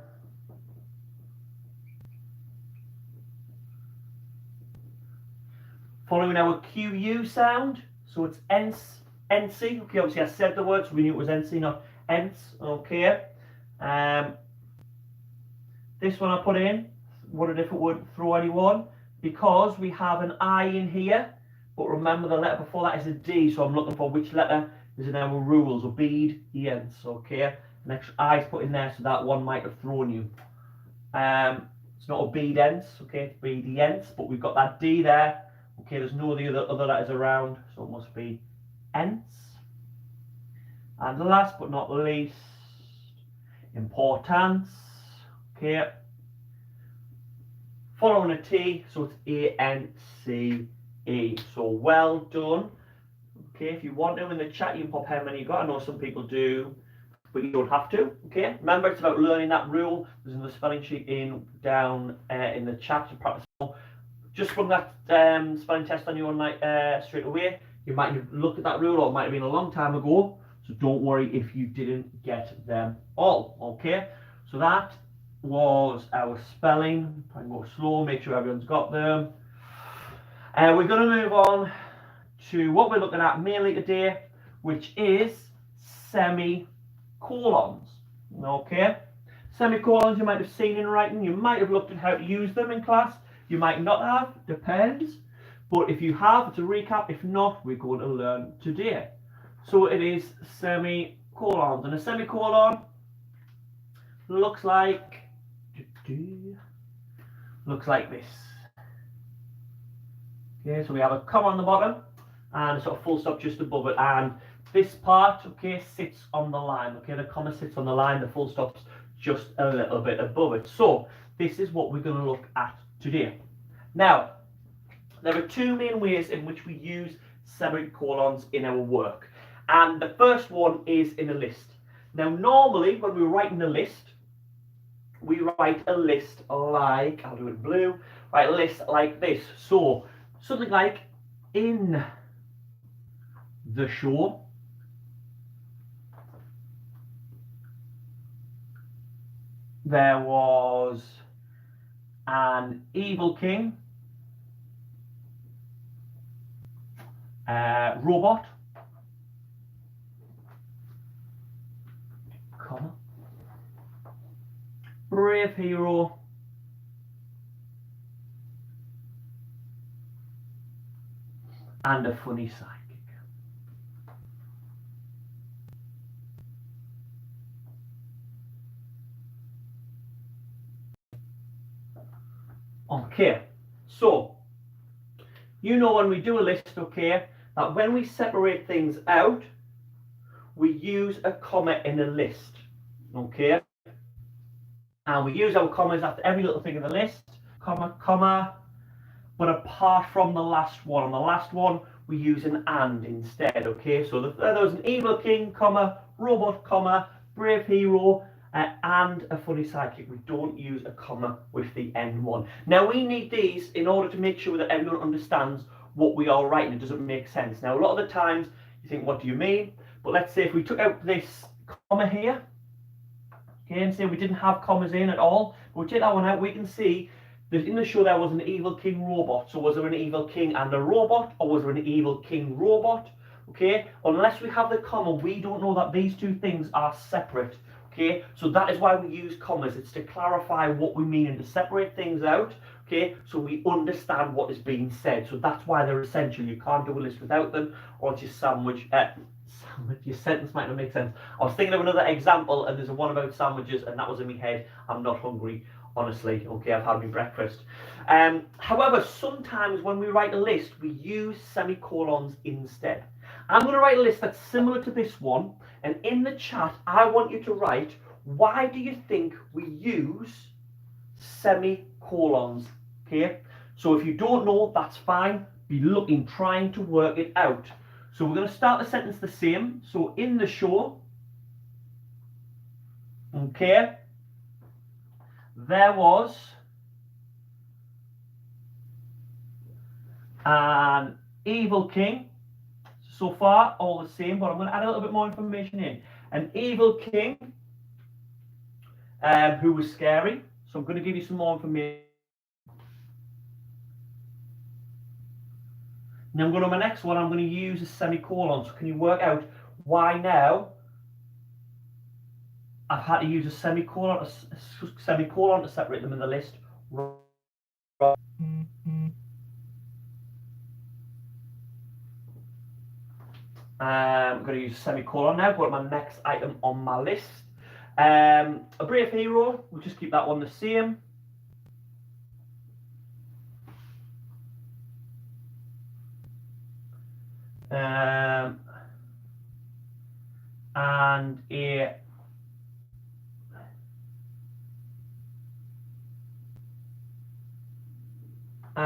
Following our QU sound, so it's NC. Okay, obviously I said the word, so we knew it was NC, not ENS. Okay. This one I put in, wondered if it would throw anyone, because we have an I in here. But remember the letter before that is a D, so I'm looking for which letter is in our rules. Obedience, okay? An extra I is put in there, so that one might have thrown you. It's not obedience, okay? It's obedience, but we've got that D there. Okay, there's no other letters around, so it must be ence. And last but not least, importance, okay? Following a T, so it's ANCE. E. So well done. Okay, if you want to in the chat, you can pop how many you got. I know some people do, but you don't have to. Okay, remember it's about learning that rule. There's another spelling sheet down in the chat to practice. Just run that spelling test on your own straight away. You might have looked at that rule, or it might have been a long time ago. So don't worry if you didn't get them all. Okay, so that was our spelling. Try and go slow, make sure everyone's got them. We're going to move on to what we're looking at mainly today, which is semicolons. Okay, semicolons you might have seen in writing, you might have looked at how to use them in class, you might not have, depends. But if you have, it's a recap. If not, we're going to learn today. So it is semicolons, and a semicolon looks like this. Okay, so we have a comma on the bottom and a sort of full stop just above it, and this part, okay, sits on the line. Okay, the comma sits on the line, the full stop's just a little bit above it. So this is what we're going to look at today. Now, there are two main ways in which we use semicolons in our work, and the first one is in a list. Now, normally when we're writing a list, we write a list like, I'll do it in blue, write a list like this. So something like, in the show, there was an evil king, robot, comma, brave hero, and a funny sidekick. Okay, so you know when we do a list, okay, that when we separate things out, we use a comma in a list, okay? And we use our commas after every little thing in the list, comma, comma, but apart from the last one. On the last one, we use an and instead, okay? So there was an evil king, comma, robot, comma, brave hero, and a funny sidekick. We don't use a comma with the end one. Now, we need these in order to make sure that everyone understands what we are writing. It doesn't make sense. Now, a lot of the times, you think, what do you mean? But let's say if we took out this comma here, okay, and say we didn't have commas in at all, but we take that one out, we can see that in the show there was an evil king robot. So was there an evil king and a robot, or was there an evil king robot? Okay, unless we have the comma, we don't know that these two things are separate. Okay, so that is why we use commas. It's to clarify what we mean and to separate things out. Okay, so we understand what is being said. So that's why they're essential. You can't do a list without them, or it's your sandwich. Your sentence might not make sense. I was thinking of another example, and there's one about sandwiches, and that was in my head. I'm not hungry, honestly. Okay, I've had my breakfast. However, sometimes when we write a list, we use semicolons instead. I'm going to write a list that's similar to this one, and in the chat, I want you to write, why do you think we use semicolons? Okay, so if you don't know, that's fine. Be looking, trying to work it out. So we're going to start the sentence the same. So in the show, okay, there was an evil king. So far, all the same, but I'm going to add a little bit more information in. An evil king who was scary. So I'm going to give you some more information. Now I'm going to my next one. I'm going to use a semicolon. So can you work out why now I've had to use a semicolon to separate them in the list? I'm going to use a semicolon now. Go to my next item on my list. A brave hero. We'll just keep that one the same. And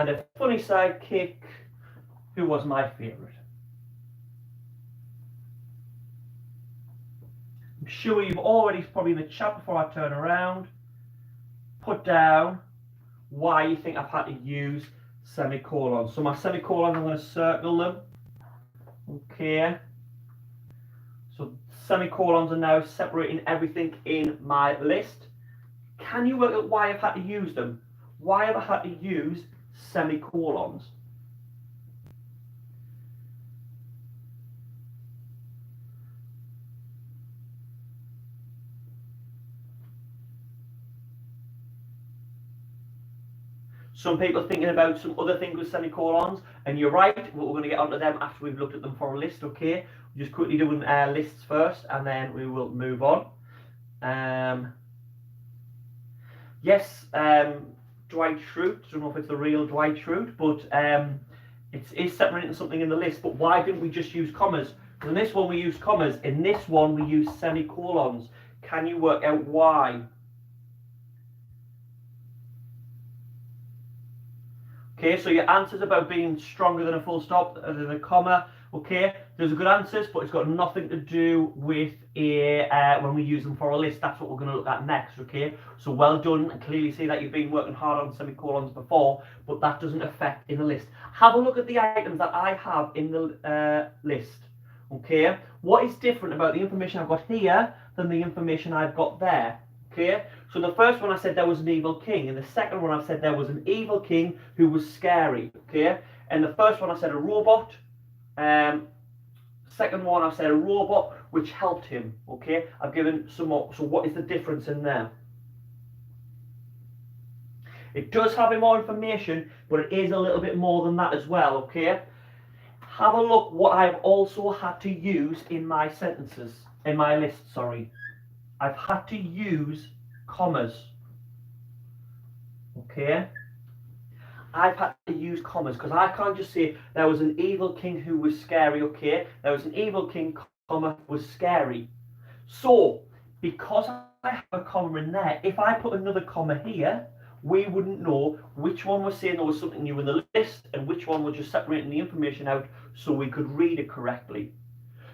a funny sidekick who was my favourite. I'm sure you've already, probably in the chat before I turn around, put down why you think I've had to use semicolons. So my semicolons, I'm going to circle them. Okay. So semicolons are now separating everything in my list. Can you work out why I've had to use them? Why have I had to use semicolons? Some people are thinking about some other things with semicolons, and you're right, but we're going to get onto them after we've looked at them for a list, okay? We're just quickly doing lists first, and then we will move on. Yes, Dwight Schrute, I don't know if it's the real Dwight Schrute, but it is separating something in the list, but why didn't we just use commas? In this one we use commas, in this one we use semicolons. Can you work out why? Okay, so your answer's about being stronger than a full stop, than a comma. Okay, those are good answers, but it's got nothing to do with when we use them for a list. That's what we're going to look at next. Okay, so well done. I clearly see that you've been working hard on semicolons before, but that doesn't affect in a list. Have a look at the items that I have in the list. Okay, what is different about the information I've got here than the information I've got there? Okay, so the first one I said there was an evil king, and the second one I said there was an evil king who was scary. Okay, and the first one I said a robot. Second one I said a robot which helped him. Okay, I've given some more. So what is the difference in them? It does have more information, but it is a little bit more than that as well. Okay, have a look what I've also had to use in my sentences, in my list. Sorry. I've had to use commas. Okay? I've had to use commas because I can't just say there was an evil king who was scary. Okay? There was an evil king, comma, was scary. So, because I have a comma in there, if I put another comma here, we wouldn't know which one was saying there was something new in the list and which one was just separating the information out so we could read it correctly.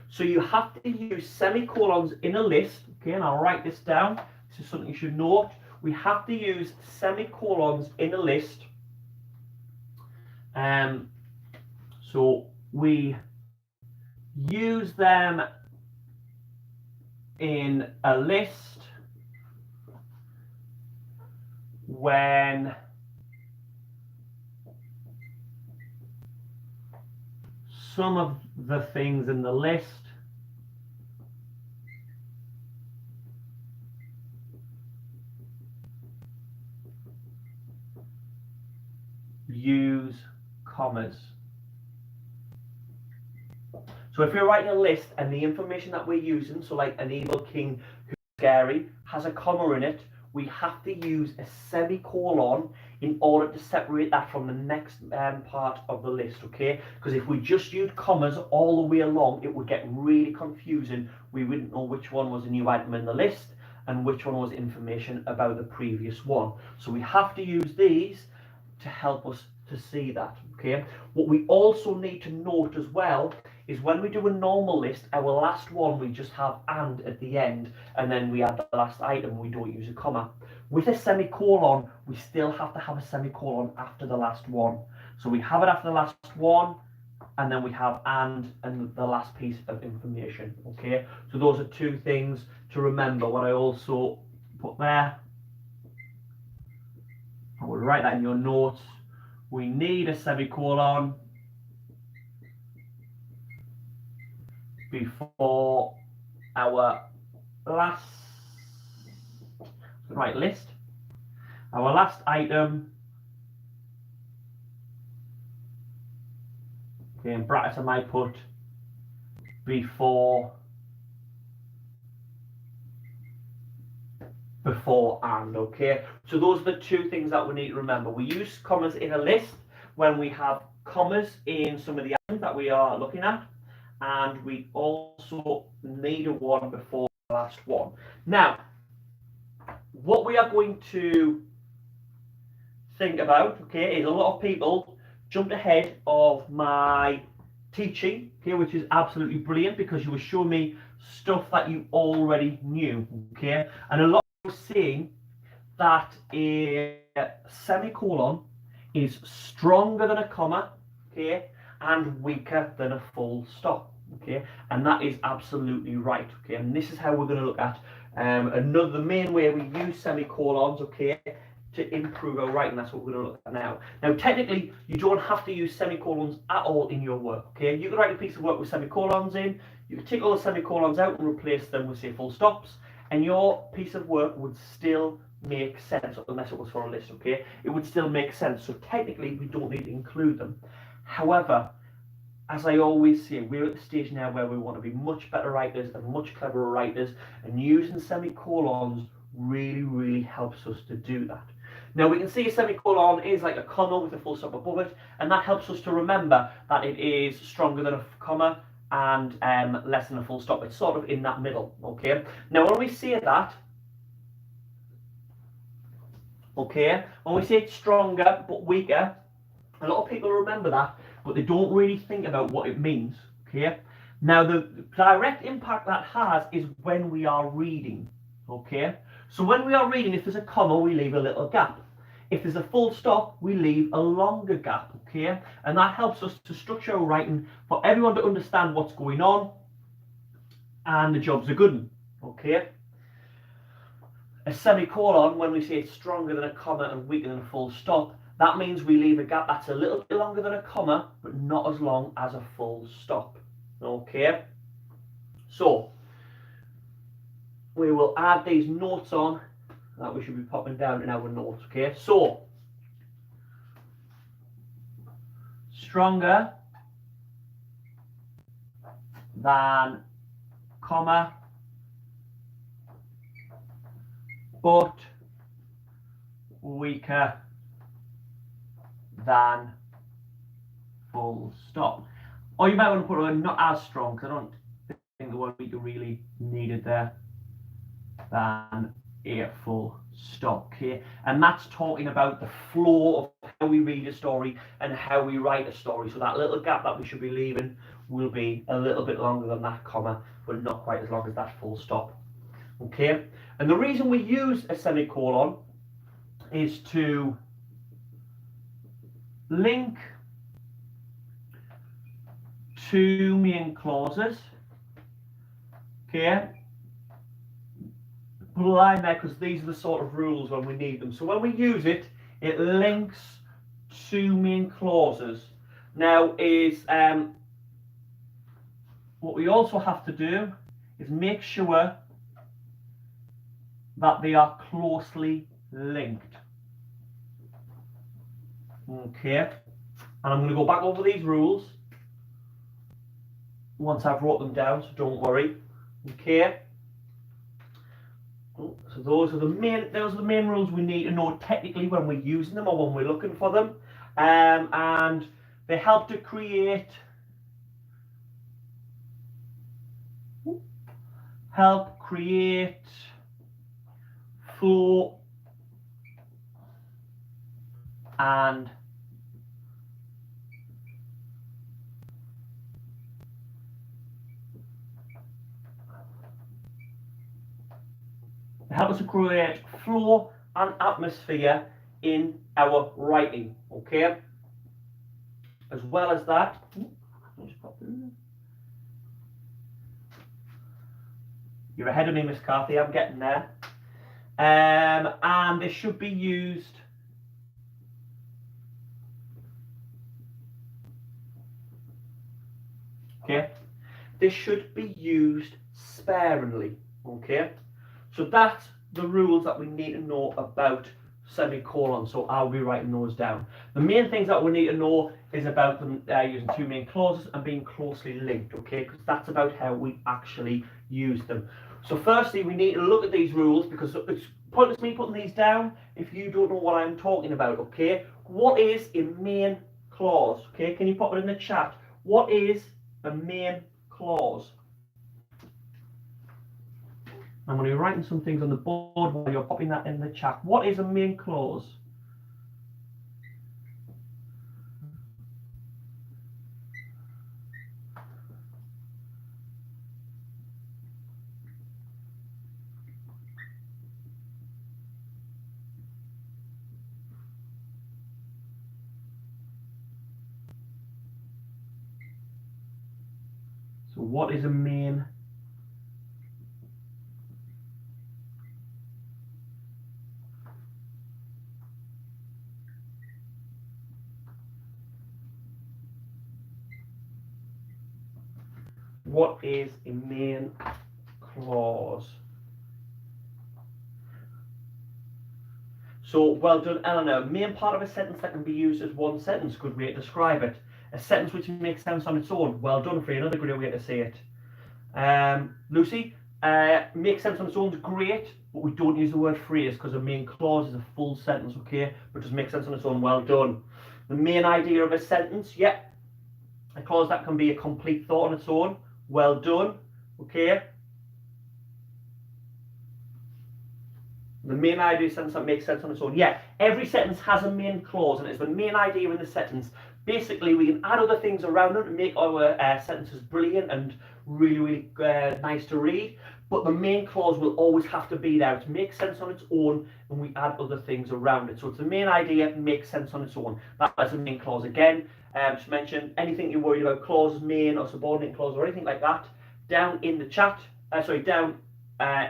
So you have to use semicolons in a list, okay, and I'll write this down. This is something you should note. We have to use semicolons in a list. So we use them in a list when some of the things in the list use commas. So if you're writing a list and the information that we're using, so like an evil king who's scary, has a comma in it, we have to use a semicolon in order to separate that from the next part of the list, okay? Because if we just use commas all the way along, it would get really confusing. We wouldn't know which one was a new item in the list and which one was information about the previous one. So we have to use these to help us to see that, okay? What we also need to note as well is when we do a normal list, our last one we just have and at the end, and then we add the last item, we don't use a comma. With a semicolon, we still have to have a semicolon after the last one. So we have it after the last one, and then we have and the last piece of information, okay? So those are two things to remember. What I also put there, I will write that in your notes. We need a semicolon before our last list. Our last item, okay, in brackets I might put before and, okay? So those are the two things that we need to remember. We use commas in a list when we have commas in some of the items that we are looking at, and we also need a one before the last one. Now, what we are going to think about, okay, is a lot of people jumped ahead of my teaching here, which is absolutely brilliant because you were showing me stuff that you already knew, okay? And a lot of people saying that a semicolon is stronger than a comma, okay, and weaker than a full stop, okay, and that is absolutely right, okay. And this is how we're going to look at the main way we use semicolons, okay, to improve our writing. That's what we're going to look at now. Now, technically, you don't have to use semicolons at all in your work, okay. You can write a piece of work with semicolons in. You can take all the semicolons out and replace them with, say, full stops, and your piece of work would still make sense, unless it was for a list, okay? It would still make sense. So technically, we don't need to include them. However, as I always say, we're at the stage now where we want to be much better writers and much cleverer writers, and using semicolons really, really helps us to do that. Now, we can see a semicolon is like a comma with a full stop above it, and that helps us to remember that it is stronger than a comma and less than a full stop. It's sort of in that middle, okay? Now, when we say that, okay, when we say it's stronger but weaker, a lot of people remember that, but they don't really think about what it means, okay? Now, the direct impact that has is when we are reading, okay? So when we are reading, if there's a comma, we leave a little gap. If there's a full stop, we leave a longer gap, okay? And that helps us to structure our writing for everyone to understand what's going on, and the job's a good one, okay? A semicolon, when we say it's stronger than a comma and weaker than a full stop, that means we leave a gap that's a little bit longer than a comma, but not as long as a full stop. Okay? So, we will add these notes on that we should be popping down in our notes. Okay? So, stronger than comma, but weaker than full stop. Or you might want to put a not as strong, because I don't think the word weaker really needed there, than a full stop, okay? And that's talking about the flow of how we read a story and how we write a story. So that little gap that we should be leaving will be a little bit longer than that comma, but not quite as long as that full stop, okay? And the reason we use a semicolon is to link two main clauses, okay? Put a line there because these are the sort of rules when we need them. So when we use it, it links two main clauses. Now is what we also have to do is make sure that they are closely linked. Okay, and I'm going to go back over these rules once I've wrote them down, so don't worry. Okay. So those are the main rules we need to know technically when we're using them or when we're looking for them, and they help to create flow and help us to create flow and atmosphere in our writing, okay? As well as that, you're ahead of me, Miss Carthy, I'm getting there. And they should be used okay? They should be used sparingly, okay? So that's the rules that we need to know about semicolons, so I'll be writing those down. The main things that we need to know is about them using two main clauses and being closely linked, okay? Because that's about how we actually use them. So firstly, we need to look at these rules because it's pointless me putting these down if you don't know what I'm talking about, okay? What is a main clause, okay? Can you pop it in the chat? What is a main clause? I'm going to be writing some things on the board while you're popping that in the chat. What is a main clause? So what is a main? What is a main clause? So, well done, Eleanor. Main part of a sentence that can be used as one sentence. Good way to describe it. A sentence which makes sense on its own. Well done, for another great way to say it. Lucy, makes sense on its own is great, but we don't use the word phrase because a main clause is a full sentence, okay? But does make sense on its own. Well done. The main idea of a sentence, yeah. A clause that can be a complete thought on its own. Well done, okay? The main idea of a sentence that makes sense on its own. Yeah, every sentence has a main clause, and it's the main idea in the sentence. Basically, we can add other things around them to make our sentences brilliant and really nice to read. But the main clause will always have to be there. It makes sense on its own, and we add other things around it. So it's the main idea, makes sense on its own. That's the main clause. Again, just mention anything you're worried about, clauses, main or subordinate clause or anything like that, down in the chat. Down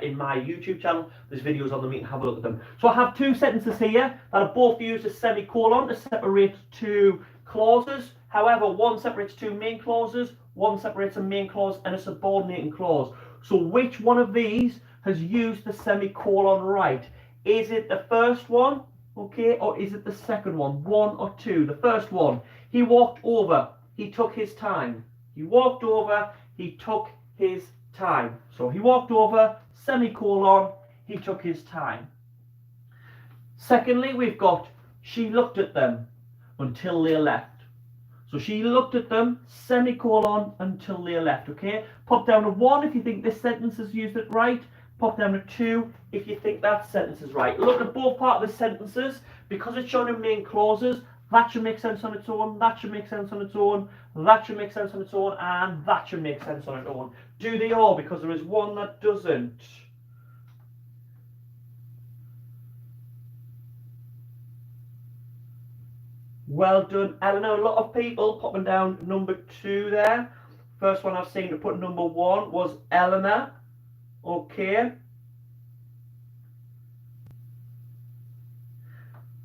in my YouTube channel, there's videos on them, you can have a look at them. So I have two sentences here that are both used as semicolon to separate two clauses. However, one separates two main clauses, one separates a main clause and a subordinating clause. So which one of these has used the semicolon right? Is it the first one, okay, or is it the second one? One or two? The first one, he walked over, he took his time. He walked over, he took his time. So he walked over, semicolon, he took his time. Secondly, we've got she looked at them until they left. So she looked at them, semicolon, until they left, okay? Pop down to 1 if you think this sentence has used it right. Pop down to 2 if you think that sentence is right. Look at both parts of the sentences. Because it's shown in main clauses, that should make sense on its own, that should make sense on its own, that should make sense on its own, and that should make sense on its own. Do they all? Because there is one that doesn't. Well done, Eleanor. A lot of people popping down number 2 there. First one I've seen to put number 1 was Eleanor. Okay.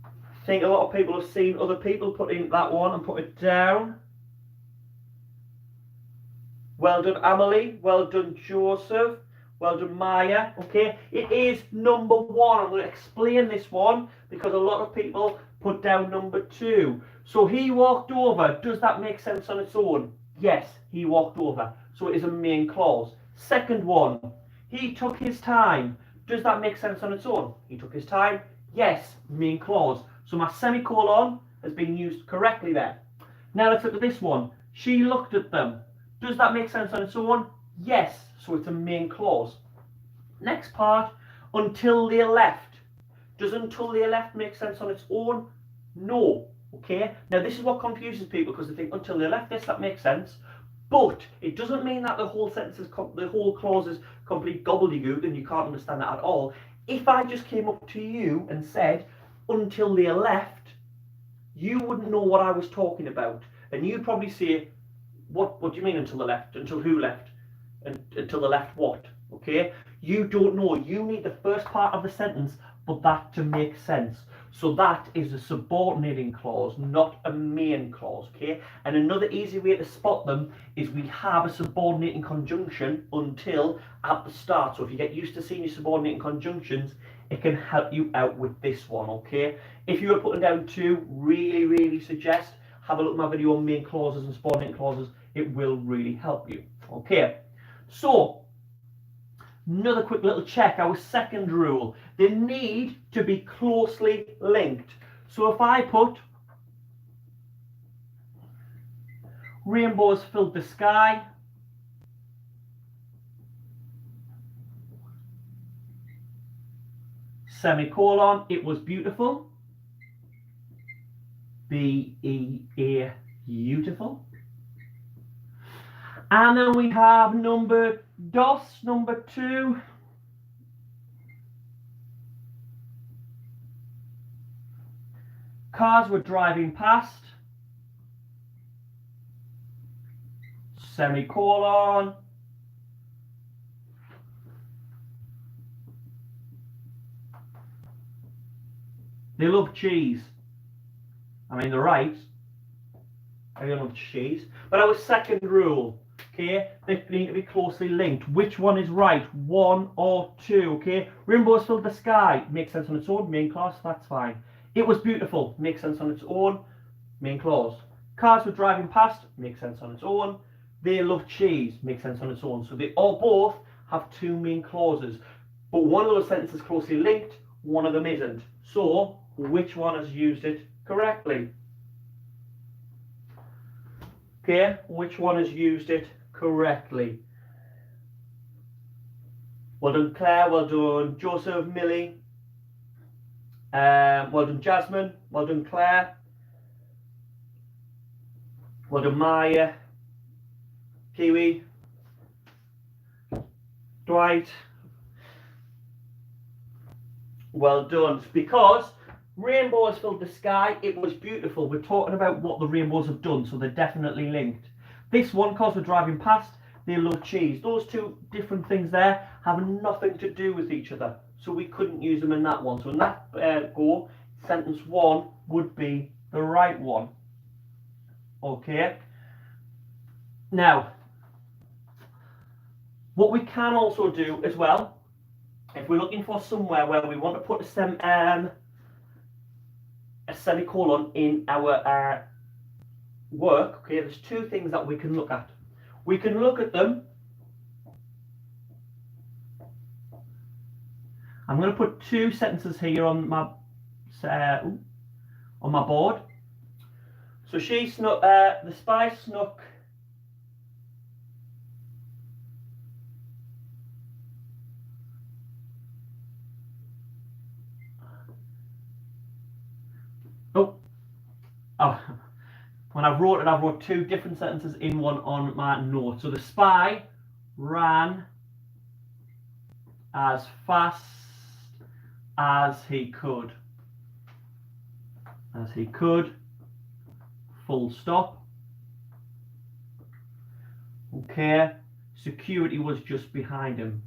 I think a lot of people have seen other people put in that one and put it down. Well done, Amelie. Well done, Joseph. Well done, Maya. Okay, it is number 1. I'm going to explain this one because a lot of people put down number 2. So he walked over. Does that make sense on its own? Yes, he walked over. So it is a main clause. Second one, he took his time. Does that make sense on its own? He took his time. Yes, main clause. So my semicolon has been used correctly there. Now let's look at this one. She looked at them. Does that make sense on its own? Yes, so it's a main clause. Next part, until they left. Does until they left make sense on its own? No. Okay, now this is what confuses people because they think until they left this, that makes sense. But it doesn't mean that the whole sentence is, the whole clause is complete gobbledygook and you can't understand that at all. If I just came up to you and said, until they left, you wouldn't know what I was talking about. And you'd probably say, what do you mean until the left? Until who left? And until the left what? Okay? You don't know. You need the first part of the sentence for that to make sense. So that is a subordinating clause, not a main clause, okay? And another easy way to spot them is we have a subordinating conjunction until at the start. So if you get used to seeing your subordinating conjunctions, it can help you out with this one, okay? If you were putting down 2, really suggest have a look at my video on main clauses and subordinating clauses. It will really help you, okay? So, another quick little check, our second rule. They need to be closely linked. So if I put rainbows filled the sky, semicolon, it was beautiful, B-E-A, beautiful. And then we have number 2. Cars were driving past, semicolon. They love cheese. I mean, they're right. Everyone loves cheese. But our second rule, okay, they need to be closely linked. Which one is right? 1 or 2, okay? Rainbows filled the sky. Makes sense on its own. Main clause, that's fine. It was beautiful. Makes sense on its own. Main clause. Cars were driving past. Makes sense on its own. They love cheese. Makes sense on its own. So they all both have 2 main clauses. But one of those sentences is closely linked. One of them isn't. So which one has used it correctly? Okay, which one has used it correctly? Well done, Claire. Well done, Joseph, Millie. Well done, Jasmine. Well done, Claire. Well done, Maya. Kiwi. Dwight. Well done. Because rainbows filled the sky, it was beautiful. We're talking about what the rainbows have done, so they're definitely linked. This one, cause we're driving past, they love cheese. Those 2 different things there have nothing to do with each other, so we couldn't use them in that one. So in that go, sentence 1 would be the right one. Okay. Now, what we can also do as well, if we're looking for somewhere where we want to put a semicolon in our work, okay, there's 2 things that we can look at. We can look at them. I'm going to put 2 sentences here on my board. So she snuck. The spy snuck. When I wrote it, I wrote 2 different sentences in one on my note. So the spy ran as fast as he could. As he could. Full stop. Okay. Security was just behind him.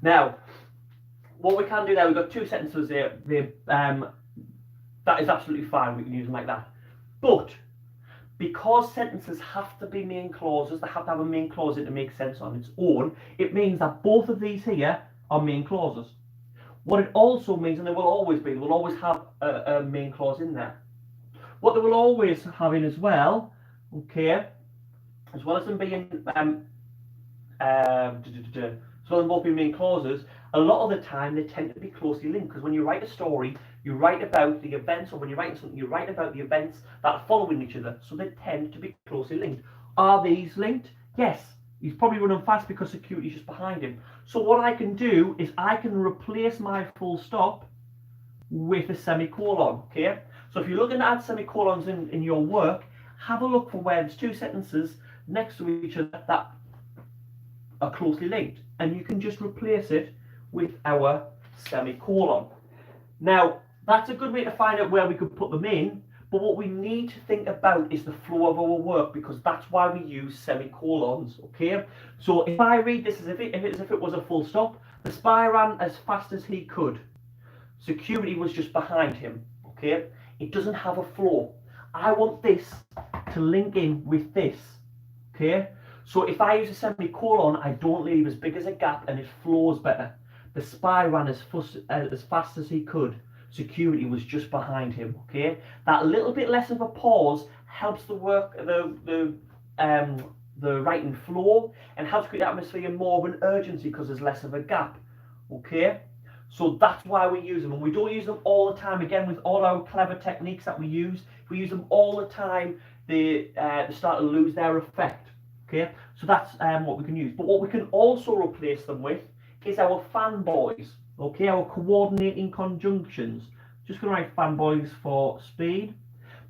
Now, what we can do there, we've got 2 sentences here. That is absolutely fine. We can use them like that. But because sentences have to be main clauses, they have to have a main clause to make sense on its own, it means that both of these here are main clauses. What it also means, and they will always be, they will always have a main clause in there. What they will always have in as well, okay, as well as them being so them both being main clauses, a lot of the time they tend to be closely linked, because when you write a story, you write about the events, or when you're writing something, you write about the events that are following each other, so they tend to be closely linked. Are these linked? Yes. He's probably running fast because security is just behind him. So what I can do is I can replace my full stop with a semicolon, okay? So if you're looking to add semicolons in your work, have a look for where there's 2 sentences next to each other that are closely linked, and you can just replace it with our semicolon. Now, that's a good way to find out where we could put them in, but what we need to think about is the flow of our work, because that's why we use semicolons, okay? So if I read this as if it was a full stop, the spy ran as fast as he could. Security was just behind him, okay? It doesn't have a flow. I want this to link in with this, okay? So if I use a semicolon, I don't leave as big as a gap and it flows better. The spy ran as fast as he could. Security was just behind him, okay? That little bit less of a pause helps the writing flow and helps create the atmosphere more of an urgency because there's less of a gap, okay? So that's why we use them, and we don't use them all the time. Again, with all our clever techniques that we use them all the time, they start to lose their effect. Okay, so that's what we can use. But what we can also replace them with is our fanboys. Okay, our coordinating conjunctions. Just going to write fanboys for speed.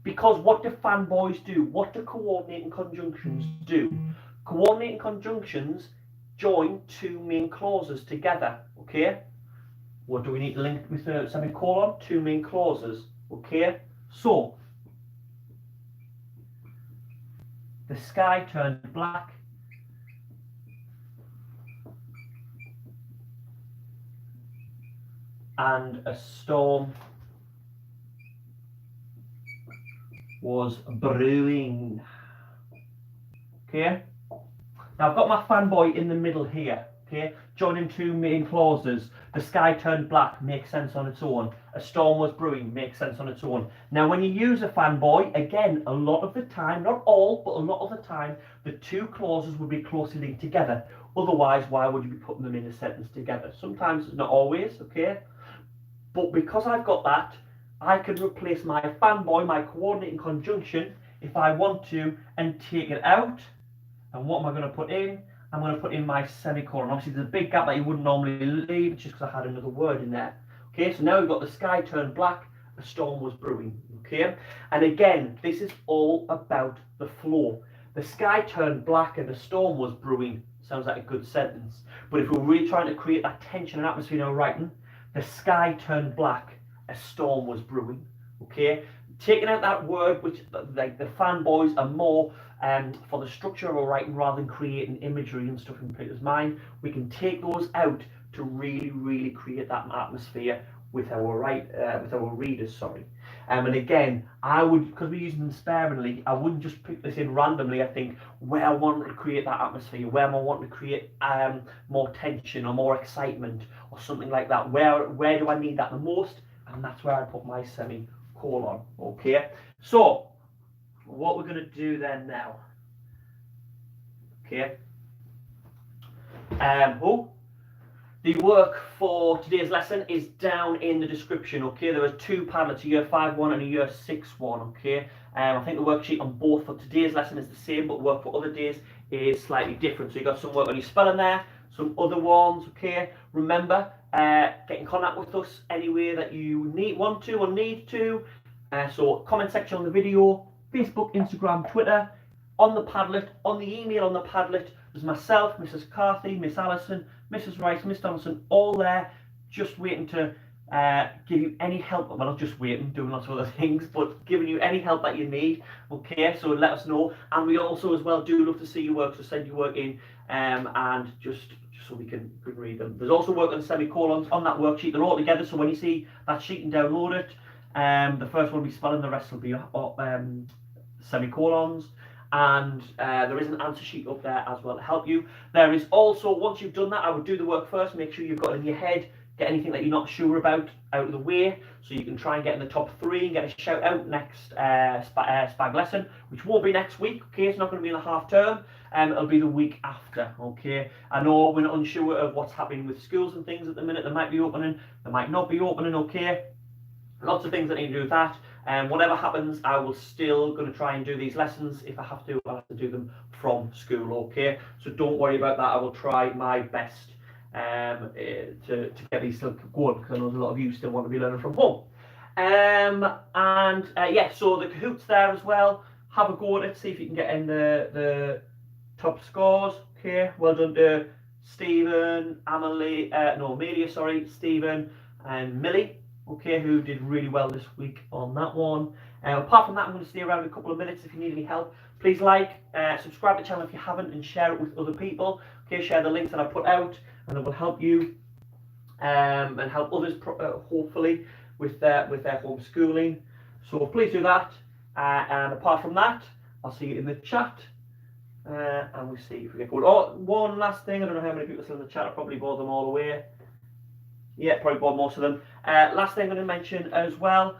Because what do fanboys do? What do coordinating conjunctions do? Coordinating conjunctions join two main clauses together, okay? What do we need to link with a semicolon? Two main clauses, okay? So, the sky turned black and a storm was brewing. Okay? Now I've got my fanboy in the middle here. Okay? Joining two main clauses. The sky turned black makes sense on its own. A storm was brewing makes sense on its own. Now when you use a fanboy, again, a lot of the time, not all, but a lot of the time, the two clauses will be closely linked together. Otherwise, why would you be putting them in a sentence together? Sometimes it's not always, okay? But because I've got that, I can replace my fanboy, my coordinating conjunction, if I want to, and take it out. And what am I going to put in? I'm going to put in my semicolon. Obviously, there's a big gap that you wouldn't normally leave, just because I had another word in there. Okay, so now we've got the sky turned black, a storm was brewing. Okay, and again, this is all about the flow. The sky turned black and a storm was brewing. Sounds like a good sentence. But if we're really trying to create that tension and atmosphere in our writing, the sky turned black, a storm was brewing. Okay, taking out that word, which like the fanboys are more for the structure of our writing rather than creating imagery and stuff in people's mind, we can take those out to really create that atmosphere with our readers. Sorry. And again, I would, because we're using them sparingly, I wouldn't just put this in randomly. I think where I want to create that atmosphere, where I want to create more tension or more excitement or something like that. Where do I need that the most? And that's where I put my semicolon. Okay. So what we're going to do then now. Okay. The work for today's lesson is down in the description, okay? There are two Padlets, a Year 5 one and a Year 6 one, okay? I think the worksheet on both for today's lesson is the same, but work for other days is slightly different. So you've got some work on your spelling there, some other ones, okay? Remember, get in contact with us any way that you want to or need to. So comment section on the video, Facebook, Instagram, Twitter, on the Padlet, on the email on the Padlet. There's myself, Mrs. Carthy, Miss Allison, Mrs. Rice, Miss Donaldson, all there, just waiting to give you any help. Well, not just waiting, doing lots of other things, but giving you any help that you need. Okay, so let us know. And we also as well do love to see your work, so send your work in and just so we can read them. There's also work on semicolons on that worksheet. They're all together, so when you see that sheet and download it, the first one will be spelling, the rest will be semicolons. And there is an answer sheet up there as well to help you. There is also, once you've done that, I would do the work first, make sure you've got it in your head, get anything that you're not sure about out of the way, so you can try and get in the top 3 and get a shout out next SPaG lesson, which won't be next week, okay? It's not going to be in a half term, it'll be the week after, okay? I know we're not unsure of what's happening with schools and things at the minute. They might be opening, they might not be opening, okay? Lots of things that need to do with that. Whatever happens, I will still going to try and do these lessons. If I have to, I'll have to do them from school, okay? So don't worry about that. I will try my best to get these still going, because I know there's a lot of you still want to be learning from home. Yeah, so the Kahoot's there as well. Have a go at it, see if you can get in the top scores, okay? Well done to Stephen, Amelia, sorry, Stephen and Millie. Okay, who did really well this week on that one. Apart from that, I'm going to stay around a couple of minutes. If you need any help, please subscribe to the channel if you haven't, and share it with other people. Okay, share the links that I put out, and it will help you and help others hopefully with their homeschooling. So please do that. And apart from that, I'll see you in the chat. And we'll see if we get going. Oh, one last thing. I don't know how many people are still in the chat. I probably bore them all away. Yeah, probably bought most of them. Last thing I'm going to mention as well,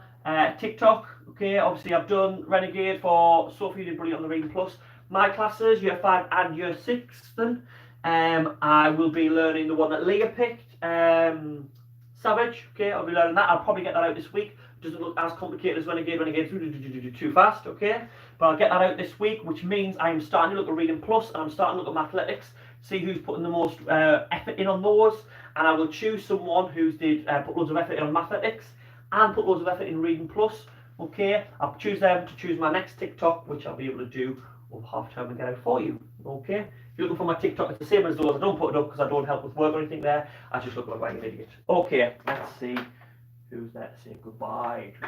TikTok. Okay, obviously I've done Renegade for Sophie, did brilliant on the Reading Plus. My classes, Year 5 and Year 6, then. I will be learning the one that Leah picked, Savage. Okay, I'll be learning that. I'll probably get that out this week. Doesn't look as complicated as Renegade too fast, okay? But I'll get that out this week, which means I'm starting to look at Reading Plus and I'm starting to look at Mathletics, see who's putting the most effort in on those. And I will choose someone who's put loads of effort in on Mathletics and put loads of effort in Reading Plus. Okay, I'll choose them to choose my next TikTok, which I'll be able to do over half term and get out for you. Okay, If you're looking for my TikTok, it's the same as those. I don't put it up because I don't help with work or anything there. I just look like an idiot. Okay, let's see who's there to say goodbye to.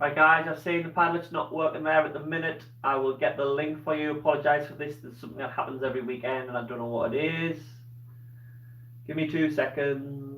Right guys, I've seen the Padlet's not working there at the minute. I will get the link for you. Apologise for this. There's something that happens every weekend and I don't know what it is. Give me 2 seconds.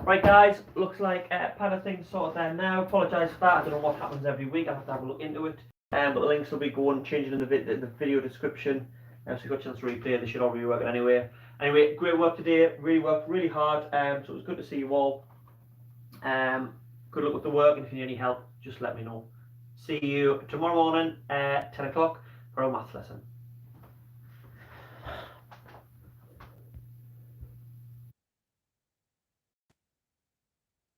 Right guys, looks like panel things sorted there now. Apologise for that, I don't know what happens every week, I'll have to have a look into it. But the links will be going, changing in the video description. So if you've got a chance to replay, they should all be working anyway. Anyway, great work today, really worked really hard, so it was good to see you all. Good luck with the work, and if you need any help, just let me know. See you tomorrow morning at 10 o'clock for our maths lesson.